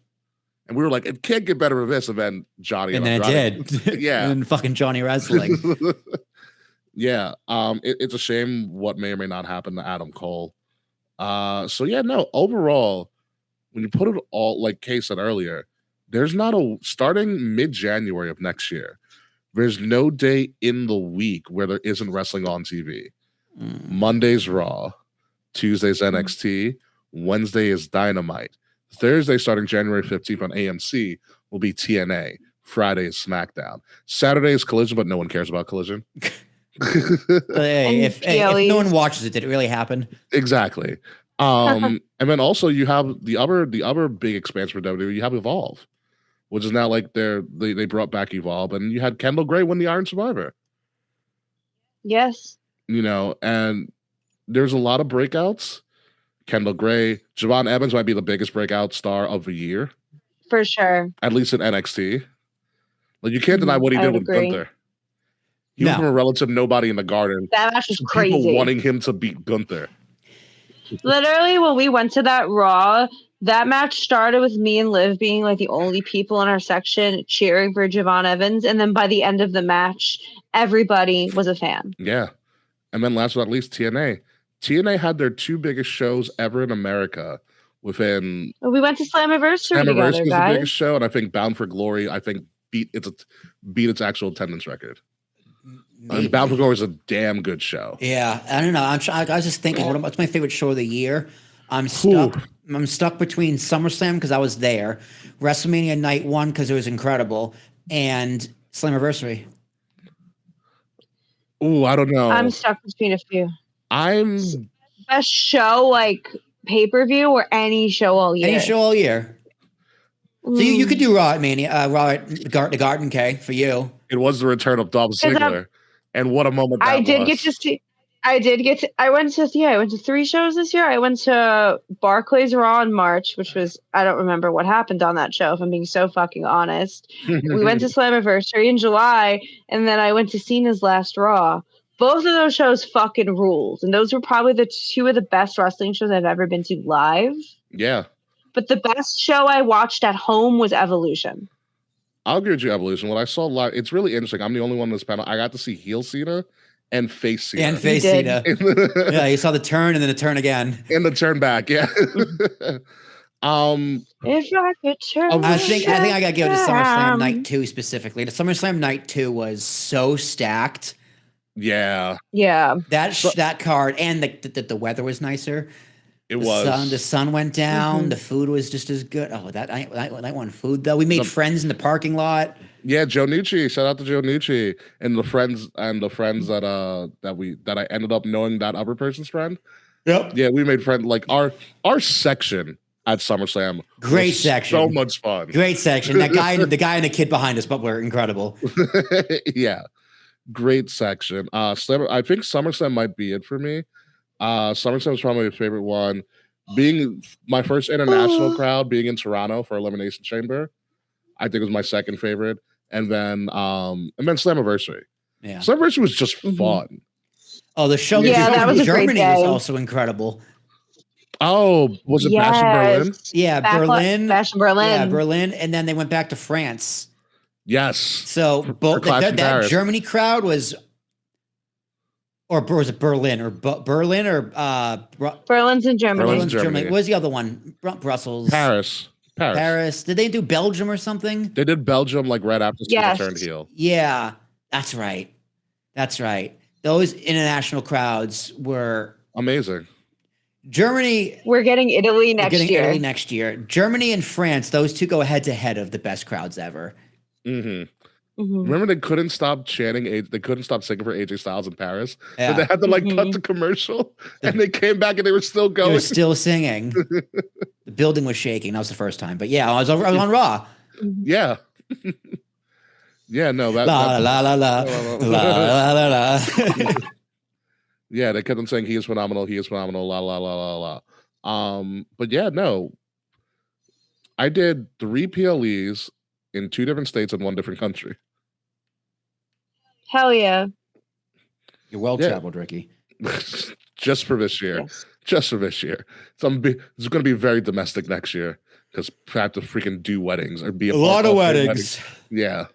And we were like, it can't get better than this. And then Johnny. And then it did. Yeah. And fucking Johnny Wrestling. Yeah. It's a shame what may or may not happen to Adam Cole. So yeah, no, overall, when you put it all, like Kay said earlier, there's not starting mid-January of next year, there's no day in the week where there isn't wrestling on TV. Monday's Raw, Tuesday's NXT, Wednesday is Dynamite. Thursday, starting January 15th on AMC, will be TNA. Friday is SmackDown. Saturday is Collision, but no one cares about Collision. Hey, if no one watches it, did it really happen? Exactly. And then also you have the other big expansion for WWE. You have Evolve, which is now like they brought back Evolve, and you had Kendall Gray win the Iron Survivor. Yes. You know, and there's a lot of breakouts. Kendall Gray, Javon Evans might be the biggest breakout star of the year. For sure. At least in NXT. Like, you can't deny what he did with Gunther. He went from a relative nobody in the Garden. That match was crazy. People wanting him to beat Gunther. Literally, when we went to that Raw, that match started with me and Liv being like the only people in our section cheering for Javon Evans. And then by the end of the match, everybody was a fan. Yeah. And then last but not least, TNA. TNA had their 2 biggest shows ever in America within. We went to Slammiversary together, was the guys. biggest show, and I think Bound for Glory, beat its actual attendance record. Bound for Glory is a damn good show. Yeah, I don't know. I was just thinking, what's my favorite show of the year? I'm stuck between SummerSlam because I was there, WrestleMania Night 1 because it was incredible, and Slammiversary. Ooh, I don't know. I'm stuck between a few. Best show, like pay-per-view or any show all year. Any show all year. So you could do Raw at Mania, Raw at the Garden, K, for you. It was the return of Dolph Ziggler, and what a moment that was. I went to 3 shows this year. I went to Barclays Raw in March, which was, I don't remember what happened on that show, if I'm being so fucking honest. We went to Slammiversary in July, and then I went to Cena's last Raw. Both of those shows fucking ruled, and those were probably the 2 of the best wrestling shows I've ever been to live. Yeah. But the best show I watched at home was Evolution. I'll agree with you, Evolution. What I saw live, it's really interesting. I'm the only one on this panel. I got to see heel Cena and face Cena. And face Cena. Yeah, you saw the turn and then the turn again. And the turn back, yeah. If I could turn I think I gotta give it to SummerSlam Night 2 specifically. The SummerSlam Night 2 was so stacked. Yeah. Yeah. That card, and the weather was nicer. The sun went down. The food was just as good. Oh, that one food though. We made friends in the parking lot. Yeah, Joe Nucci. Shout out to Joe Nucci and the friends that I ended up knowing that other person's friend. Yep. Yeah, we made friends. Like our section at SummerSlam. Great section. So much fun. Great section. That guy, the guy and the kid behind us, but were incredible. Yeah. Great section. I think SummerSlam might be it for me. SummerSlam is probably my favorite one. Being my first international crowd, being in Toronto for Elimination Chamber, I think was my second favorite. And then Slammiversary. Yeah. Slammiversary was just fun. Oh, the show that was Germany was also incredible. Oh, was it Bash in Berlin? Yeah, Bash in Berlin. Yeah, Berlin. And then they went back to France. Yes. So both that Germany crowd was, or was it Berlin or Berlin's in Germany. Berlin's in Germany. What was the other one? Brussels. Paris. Did they do Belgium or something? They did Belgium like right after Cena turned heel. Yeah, that's right. Those international crowds were amazing. Germany. We're getting Italy next year. Germany and France. Those 2 go head to head of the best crowds ever. Mm-hmm. Mm-hmm. Remember, they couldn't stop chanting. They couldn't stop singing for AJ Styles in Paris. Yeah. So they had to cut the commercial, and they came back and they were still going. They were still singing. The building was shaking. That was the first time. But yeah, I was on Raw. Yeah. Yeah. No. La la la la la la la la. Yeah, they kept on saying he is phenomenal. He is phenomenal. La la la la la. But yeah, no. I did 3 PLEs in 2 different states and 1 different country. Hell yeah. You're well traveled, Ricky. Just for this year. Yes. Just for this year. It's going to be very domestic next year. because I have to freaking do weddings or be A lot of weddings. Yeah.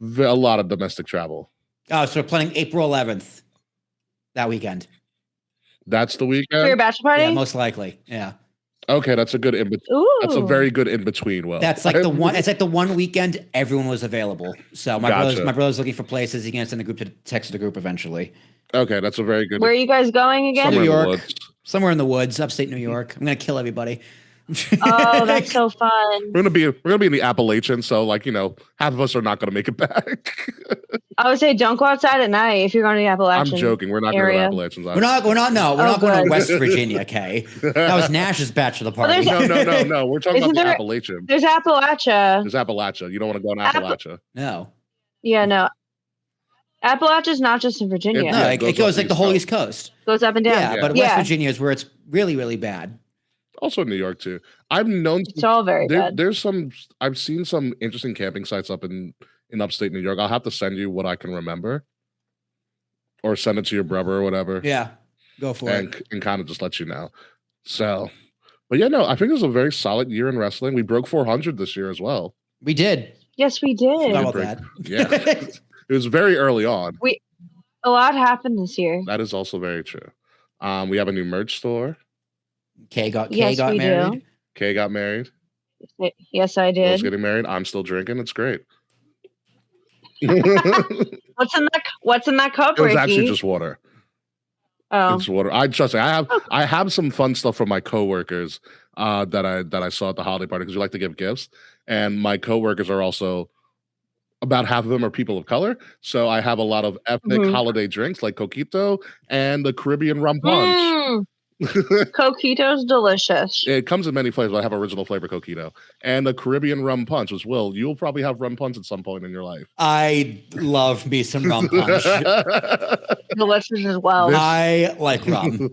A lot of domestic travel. Oh, so we're planning April 11th that weekend. That's the For your weekend? bachelor party? Yeah, most likely. Yeah. Okay, that's a good in-between. That's a very good in-between, Will. That's like the one. It's like the one weekend everyone was available. So my brother's looking for places. He's gonna send a group to text the group eventually. Okay, that's a very good. Where are you guys going again? New York, somewhere in the woods, upstate New York. I'm gonna kill everybody. Oh, that's so fun. We're gonna be in the Appalachians, so like half of us are not gonna make it back. I would say don't go outside at night if you're going to the Appalachian. I'm joking. We're not going to the Appalachians. We're not going to West Virginia, Kay. That was Nash's bachelor party. No. We're talking about the Appalachian. There's Appalachia. There's Appalachia. You don't want to go in Appalachia. No. Yeah, no. Appalachia's not just in Virginia. It goes like the whole East Coast. Goes up and down. Yeah, but West Virginia is where it's really, really bad. Also New York too. I've known it's all very bad. I've seen some interesting camping sites up in upstate New York. I'll have to send you what I can remember, or send it to your brother or whatever. Yeah, go for it. And kind of just let you know. So, but yeah, no, I think it was a very solid year in wrestling. We broke 400 this year as well. We did. Yes, we did. How about that? Yeah, it was very early on. A lot happened this year. That is also very true. We have a new merch store. Kay got married. Kay got married. Yes, I did. Will's getting married. I'm still drinking. It's great. What's in that cup, It was Ricky? actually just water. Oh, it's water. I have some fun stuff from my coworkers that I saw at the holiday party because we like to give gifts, and my coworkers are also about half of them are people of color. So I have a lot of ethnic holiday drinks like coquito and the Caribbean rum punch. Coquito's delicious. It comes in many flavors. I have original flavor coquito and the Caribbean rum punch as well. You'll probably have rum punch at some point in your life. I love me some rum punch. Delicious as well. I like rum.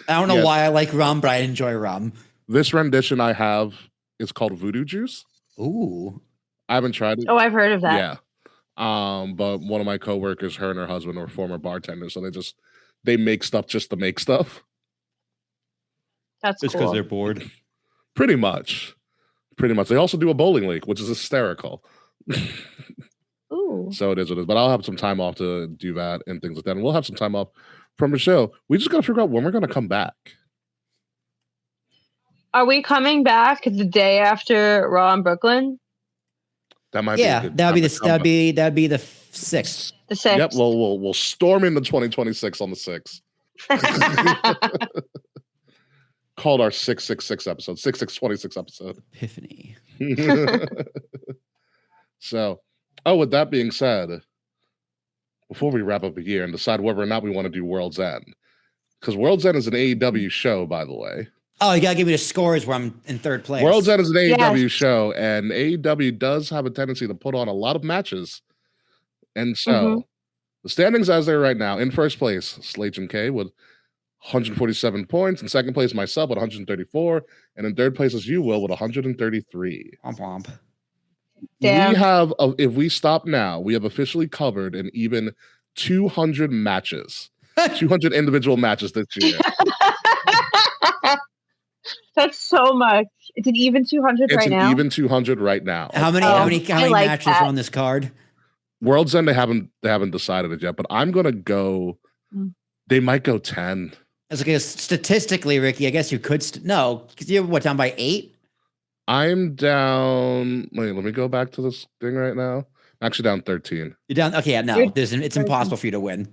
I don't know why I like rum, but I enjoy rum. This rendition I have is called Voodoo Juice. Ooh. I haven't tried it. Oh, I've heard of that. Yeah. But one of my coworkers, her and her husband were former bartenders, so they make stuff just to make stuff. That's just because they're bored. Pretty much. They also do a bowling league, which is hysterical. Ooh. So it is what it is. But I'll have some time off to do that and things like that. And we'll have some time off from the show. We just got to figure out when we're going to come back. Are we coming back the day after Raw in Brooklyn? That might be that'd be the 6th. The 6th. Yep. Well, we'll storm into 2026 on the 6th. Called our 666 episode, 6626 episode. Epiphany. So, with that being said, before we wrap up the year and decide whether or not we want to do World's End, because World's End is an AEW show, by the way. Oh, you gotta give me the scores where I'm in 3rd place. World's End is an AEW show, and AEW does have a tendency to put on a lot of matches. And so, the standings as they're right now, in 1st place, Slate and K with 147 points. In 2nd place, myself with 134. And in 3rd place is you, Will, with 133. Womp. Damn. We have, if we stop now, we have officially covered an even 200 matches. 200 individual matches this year. That's so much. It's an even 200 right now. It's an even 200 right now. How many matches are on this card? World's End, they haven't decided it yet, but I'm gonna go. They might go 10. As like statistically, Ricky, I guess you could no, because you're down by 8. I'm down. Wait, let me go back to this thing right now. I'm actually down 13. You're down. Okay, yeah, no, it's impossible for you to win.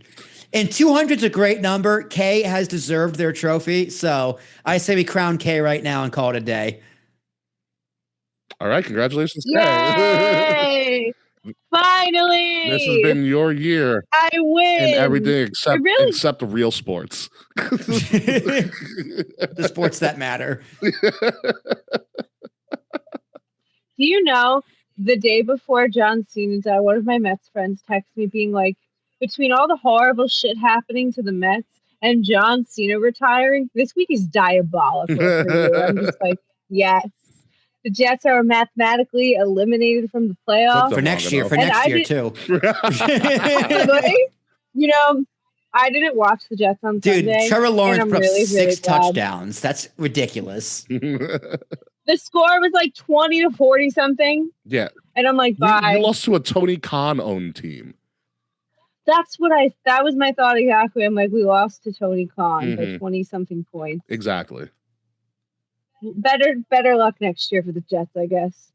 And 200's a great number. K has deserved their trophy, so I say we crown K right now and call it a day. All right, congratulations, Yay! Finally, this has been your year. I win in everything except the real sports. The sports that matter. Do you know the day before John Cena died, one of my Mets friends texted me being like, between all the horrible shit happening to the Mets and John Cena retiring, this week is diabolical for you. I'm just like, yes. The Jets are mathematically eliminated from the playoffs. For next year too. You know, I didn't watch the Jets on Sunday. Dude, Trevor Lawrence put up really, 6 touchdowns. That's ridiculous. The score was like 20-40 something. Yeah. And I'm like, bye. You lost to a Tony Khan owned team. That was my thought exactly. I'm like, we lost to Tony Khan by 20 something points. Exactly. Better luck next year for the Jets, I guess.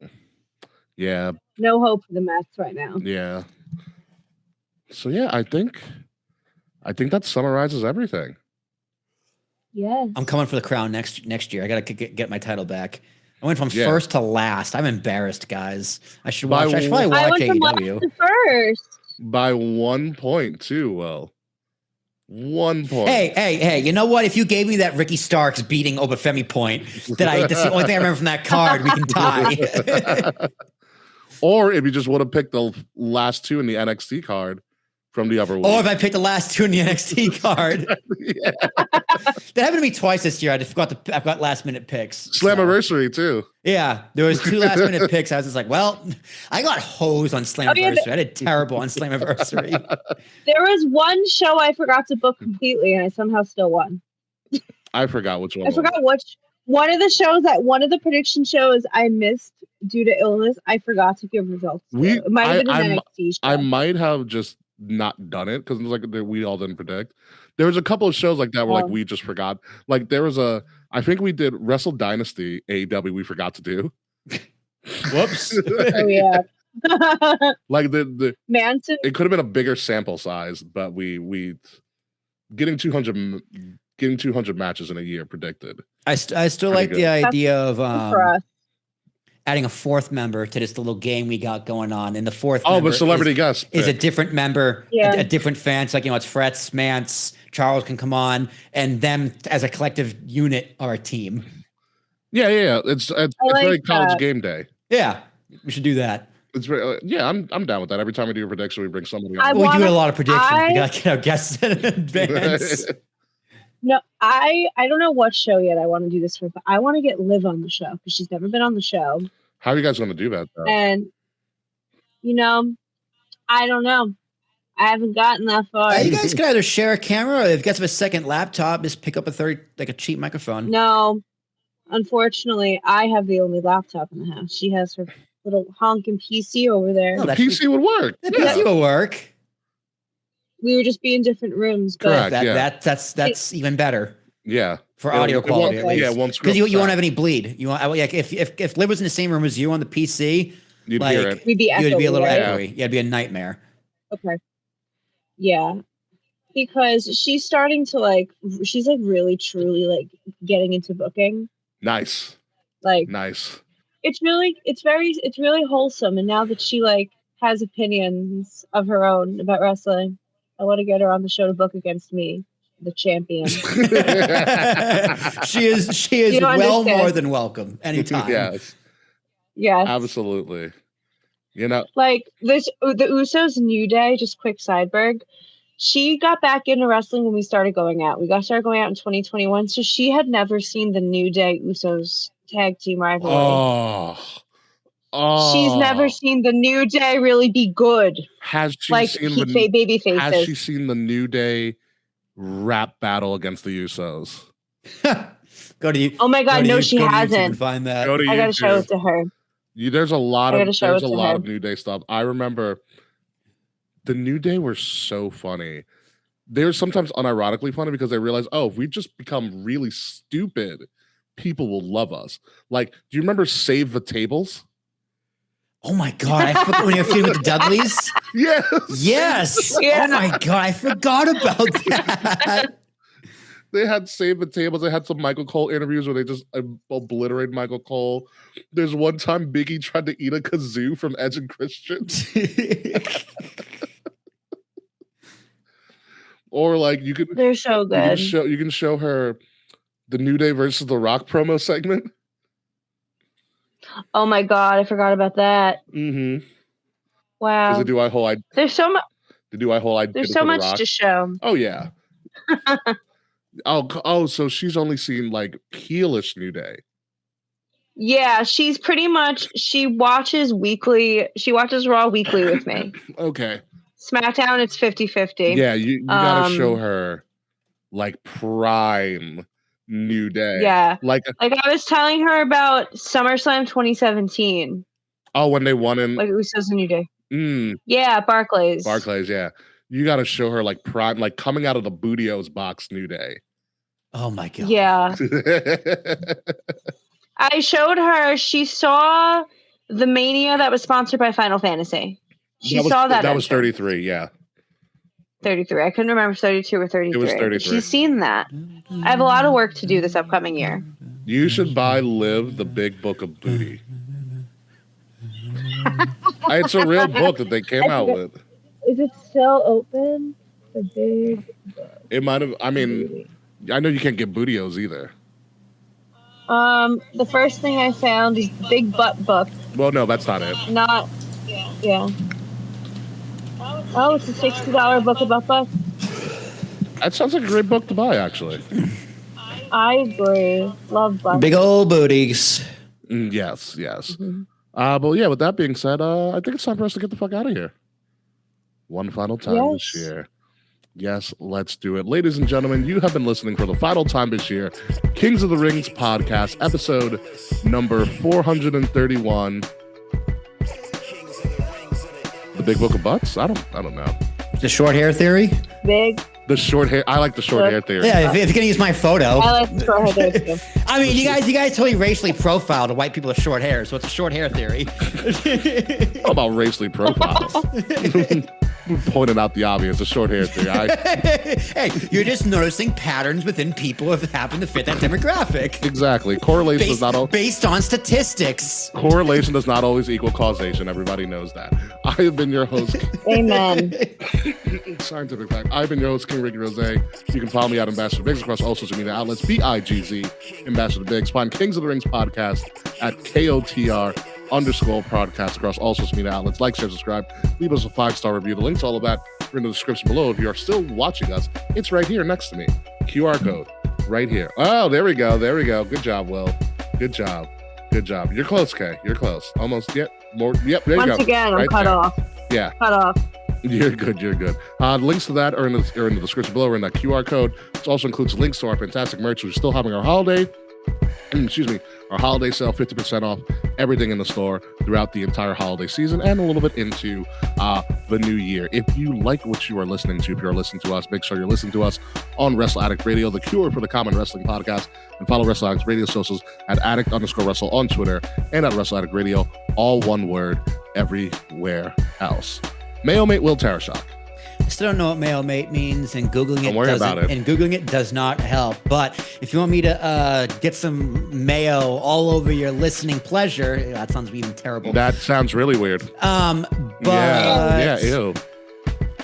Yeah. No hope for the Mets right now. Yeah. So yeah, I think that summarizes everything. Yes. I'm coming for the crown next year. I gotta get my title back. I went from first to last. I'm embarrassed, guys. I should probably watch AEW. From last to first. By 1 point too. Well, 1 point. Hey! You know what? If you gave me that Ricky Starks beating Femi point, that's the only thing I remember from that card. We can tie. Or if you just would have picked the last two in the NXT card from the upper week. Or if I picked the last two in the NXT card. Yeah. That happened to me twice this year. I've got last minute picks. Slammiversary too. Yeah, there was 2 last minute picks. I was just like, well, I got hosed on Slammiversary. I did terrible on Slammiversary. There was one show I forgot to book completely, and I somehow still won. I forgot which one. I forgot which one of the shows one of the prediction shows I missed due to illness. I forgot to give results. It might have been an NXT show. I might have just not done it because it was like we all didn't predict. There was a couple of shows like that where like we just forgot. Like there was I think we did Wrestle Dynasty AEW we forgot to do. Whoops. Oh yeah. Like the Manson. It could have been a bigger sample size, but we getting 200 matches in a year predicted. I still like the idea of adding a fourth member to this little game we got going on. And the fourth member but celebrity guest is a different member, a different fan. So like, it's Fretz, Mance, Charles can come on, and them as a collective unit are a team. Yeah. It's very college game day. Yeah, we should do that. It's very, I'm down with that. Every time we do a prediction, we bring somebody on. We do a lot of predictions. We gotta get our guests in advance. No, I don't know what show yet I want to do this for, but I want to get Liv on the show because she's never been on the show. How are you guys going to do that, though? And, I don't know. I haven't gotten that far. You guys can either share a camera or if you guys have a second laptop, just pick up a cheap microphone. No, unfortunately, I have the only laptop in the house. She has her little honking PC over there. The PC would work. The PC will work. We would just be in different rooms. But Correct, that's even better. Yeah. For audio quality, at least. Yeah, once because you won't have any bleed. You want if Liv was in the same room as you on the PC, you'd hear it. We'd be echoey, you'd be a little right? echoey. Yeah, it'd be a nightmare. Okay. Yeah, because she's starting to she's really truly getting into booking. Nice. Nice. It's really wholesome, and now that she has opinions of her own about wrestling, I want to get her on the show to book against me, the champion. She is well more than welcome anytime. Yes. Yes. Absolutely. The Usos New Day, just quick sideberg. She got back into wrestling when we started going out. We started going out in 2021, so she had never seen the New Day Usos tag team rivalry. Oh. She's never seen the New Day really be good. Has she seen baby faces? Has she seen the New Day rap battle against the Usos? Go to you. Oh my God, no, she hasn't. Find that. I gotta show it to her. There's a lot of New Day stuff. I remember the New Day were so funny. They're sometimes unironically funny because they realize, if we just become really stupid, people will love us. Do you remember Save the Tables? Oh my God! I forgot when you're feuding with the Dudleys. Yes. Yeah. Oh my God! I forgot about that. They had Save the Tables. They had some Michael Cole interviews where they just obliterated Michael Cole. There's one time Biggie tried to eat a kazoo from Edge and Christian. Or you could. They're so good. You can show her the New Day versus The Rock promo segment. Oh my God, I forgot about that. Mm-hmm. Wow. There's so much. There's so much to show. Oh yeah. So she's only seen heelish New Day. Yeah, she's pretty much. She watches weekly. She watches Raw weekly with me. Okay. SmackDown, it's 50-50. Yeah, you gotta show her prime New Day. Yeah. Like I was telling her about SummerSlam 2017. Oh, when they won in like Usos and New Day. Yeah, Barclays. Yeah. You got to show her like prime, like coming out of the Bootios box New Day. Oh my God. Yeah. I showed her, she saw the Mania that was sponsored by Final Fantasy. She saw that. That was 33, yeah. 33. I couldn't remember 32 or 33. It was 33. She's seen that. I have a lot of work to do this upcoming year. You should buy Liv, the Big Book of Booty. It's a real book that they came out with. Is it still open? The Big Book. It might have, I mean, I know you can't get Bootios either. The first thing I found is Big Butt Book. Well, no, that's not it. Not, yeah. Oh, it's a $60 book about butts. That sounds like a great book to buy, actually. I agree. Love butts. Big old booties. Yes. But yeah, with that being said, I think it's time for us to get the fuck out of here. One final time this year. Yes, let's do it. Ladies and gentlemen, you have been listening for the final time this year. Kings of the Rings podcast, episode number 431. The Big Book of Butts? I don't know. The short hair theory? The short hair. I like the short hair theory. Yeah, if you're gonna use my photo. I like the short hair theory too. I mean, you guys totally racially profiled white people with short hair, so it's a short hair theory. How about racially profiled? Pointing out the obvious, a short hair theory. Hey, you're just noticing patterns within people that happen to fit that demographic. Exactly. Correlation is not based on statistics. Correlation does not always equal causation. Everybody knows that. I have been your host. Amen. Scientific fact. I've been your host, King Ricky Rose. You can follow me at Ambassador Biggs across all social media outlets. BIGZ, Ambassador Biggs. Find Kings of the Rings podcast at KOTR _podcast across all social media outlets. Like, share, subscribe. Leave us a 5-star review. The links to all of that are in the description below. If you are still watching us, it's right here next to me. QR code right here. Oh, there we go. Good job, Will. Good job. You're close, Kay. You're close. Almost. Yep. More. Yep. There you go. Once again, I'm cut off. Yeah. Cut off. You're good. Links to that are in the description below, or in that QR code. It also includes links to our fantastic merch. We're still having our holiday sale, 50% off everything in the store throughout the entire holiday season and a little bit into the new year. If you like what you are listening to, if you're listening to us, make sure you're listening to us on Wrestle Addict Radio, the cure for the common wrestling podcast, and follow Wrestle Addict Radio socials at addict_wrestle on Twitter and at Wrestle Addict Radio, all one word, everywhere else. Mayo Mate Will Tarashok. I still don't know what Mayo Mate means, and Googling it does not help. But if you want me to get some mayo all over your listening pleasure, that sounds even terrible. That sounds really weird. Ew.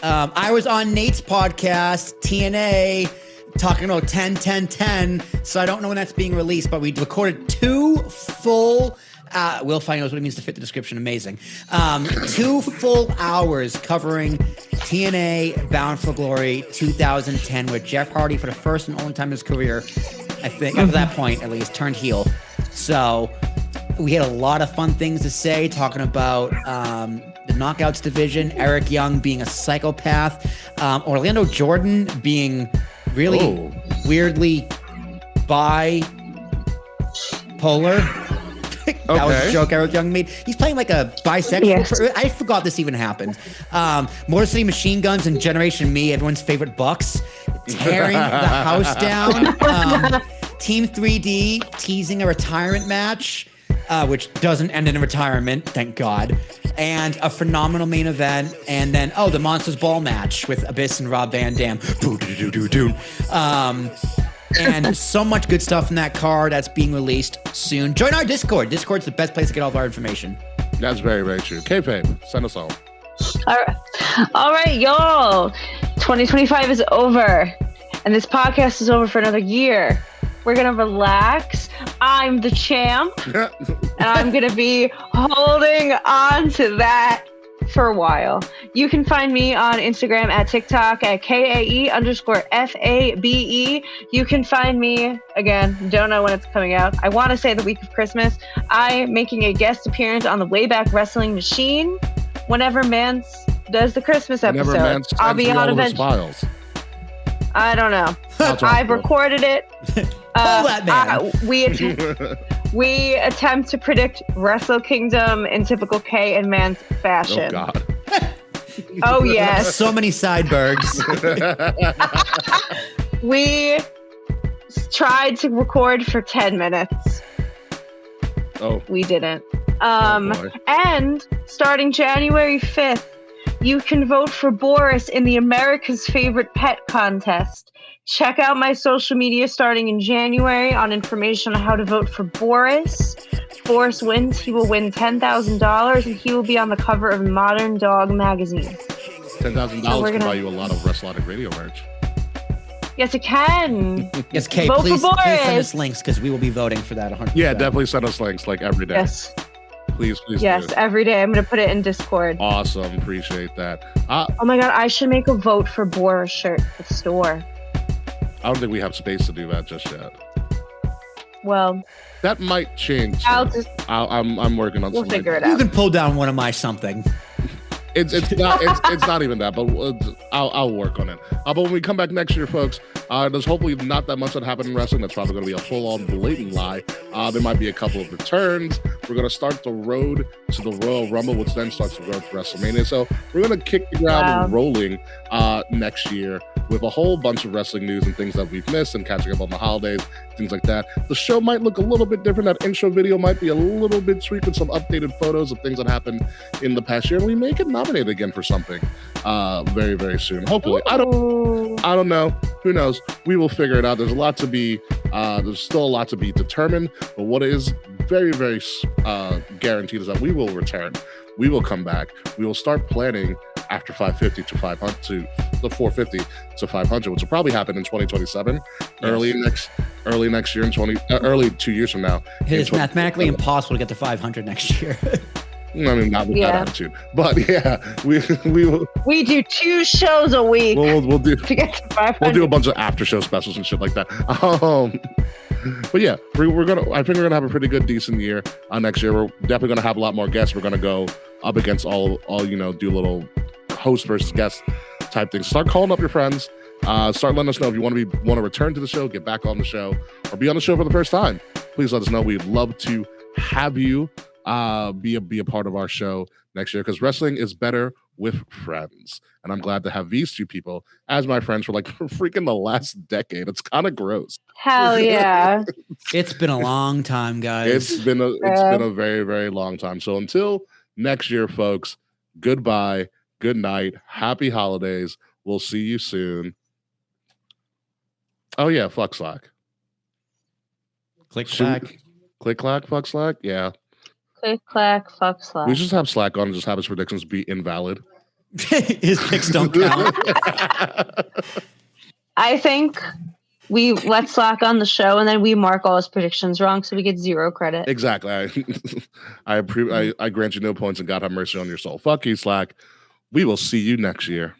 I was on Nate's podcast, TNA, talking about 10-10-10, so I don't know when that's being released, but we recorded 2 full Will finally knows what it means to fit the description. Amazing. 2 full hours covering TNA Bound for Glory 2010 with Jeff Hardy for the first and only time in his career, I think, up to that point at least, turned heel. So we had a lot of fun things to say, talking about the Knockouts division, Eric Young being a psychopath, Orlando Jordan being really weirdly bipolar. That was a joke Eric Young made. He's playing like a bisexual. Yes. I forgot this even happened. Motor City Machine Guns and Generation Me, everyone's favorite Bucks, tearing the house down. Team 3D teasing a retirement match, which doesn't end in a retirement, thank God. And a phenomenal main event. And then, the Monsters Ball match with Abyss and Rob Van Dam. And so much good stuff in that card that's being released soon. Join our Discord. Discord's the best place to get all of our information. That's very, very true. K-Fame, send us all. All right, y'all. 2025 is over, and this podcast is over for another year. We're going to relax. I'm the champ, and I'm going to be holding on to that for a while. You can find me on Instagram at TikTok at KAE_FABE. You can find me, again, don't know when it's coming out. I want to say the week of Christmas. I'm making a guest appearance on the Wayback Wrestling Machine whenever Mance does the Christmas episode. I'll be on eventually. I don't know. I've recorded it. Pull that man. We attempt to predict Wrestle Kingdom in typical K and Man fashion. Oh God. Oh yes. So many sidebergs. We tried to record for 10 minutes. Oh. We didn't. Boy. And starting January 5th, you can vote for Boris in the America's Favorite Pet contest. Check out my social media starting in January on information on how to vote for Boris. If Boris wins, he will win $10,000 and he will be on the cover of Modern Dog magazine. $10,000 can buy you a lot of Wrestlotic Radio merch. Yes, it can. Yes, Kate, Vote please for Boris. send us links because we will be voting for that 100%. Yeah, definitely send us links like every day. Yes. Please Yes, do. every day. I'm going to put it in Discord. Awesome. Appreciate that. Oh my God, I should make a vote for Boris shirt at the store. I don't think we have space to do that just yet. Well, that might change. I'm working on. We'll something. figure it You out. can pull down one of my something. It's not even that, but I'll work on it. But when we come back next year, folks, there's hopefully not that much that happened in wrestling. That's probably going to be a full-on blatant lie. There might be a couple of returns. We're going to start the road to the Royal Rumble, which then starts the road to WrestleMania. So we're going to kick the ground rolling next year with a whole bunch of wrestling news and things that we've missed and catching up on the holidays, things like that. The show might look a little bit different. That intro video might be a little bit tweaked with some updated photos of things that happened in the past year. And we may get nominated again for something very, very soon. Hopefully. I don't know. Who knows? We will figure it out. There's a lot to be, there's still a lot to be determined, but what is very, very guaranteed is that we will return. We will come back. We will start planning after 550 to 500 to the 450 to 500, which will probably happen in 2027, early next year, early 2 years from now. It is mathematically impossible to get to 500 next year. I mean, not with that attitude, but yeah, we will. We do 2 shows a week. We'll do to get to 500. We'll do a bunch of after show specials and shit like that. But yeah, we're gonna. I think we're gonna have a pretty good, decent year next year. We're definitely gonna have a lot more guests. We're gonna go up against all do little host versus guest type things. Start calling up your friends. Start letting us know if you want to return to the show, get back on the show, or be on the show for the first time. Please let us know. We'd love to have you be a part of our show next year, because wrestling is better with friends. And I'm glad to have these two people as my friends for like freaking the last decade. It's kind of gross. Hell yeah. It's been a long time, guys. It's been a very, very long time. So until next year, folks, goodbye, good night, happy holidays. We'll see you soon. Oh yeah, fuck Slack. Click clack. Click clack, fuck Slack. Yeah. Click clack, fuck Slack. We just have Slack on and just have his predictions be invalid. His picks don't count. I think we let Slack on the show and then we mark all his predictions wrong so we get 0 credit. Exactly. I grant you no points and God have mercy on your soul. Fuck you, Slack. We will see you next year.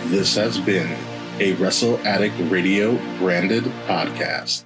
This has been a Wrestle Addict Radio branded podcast.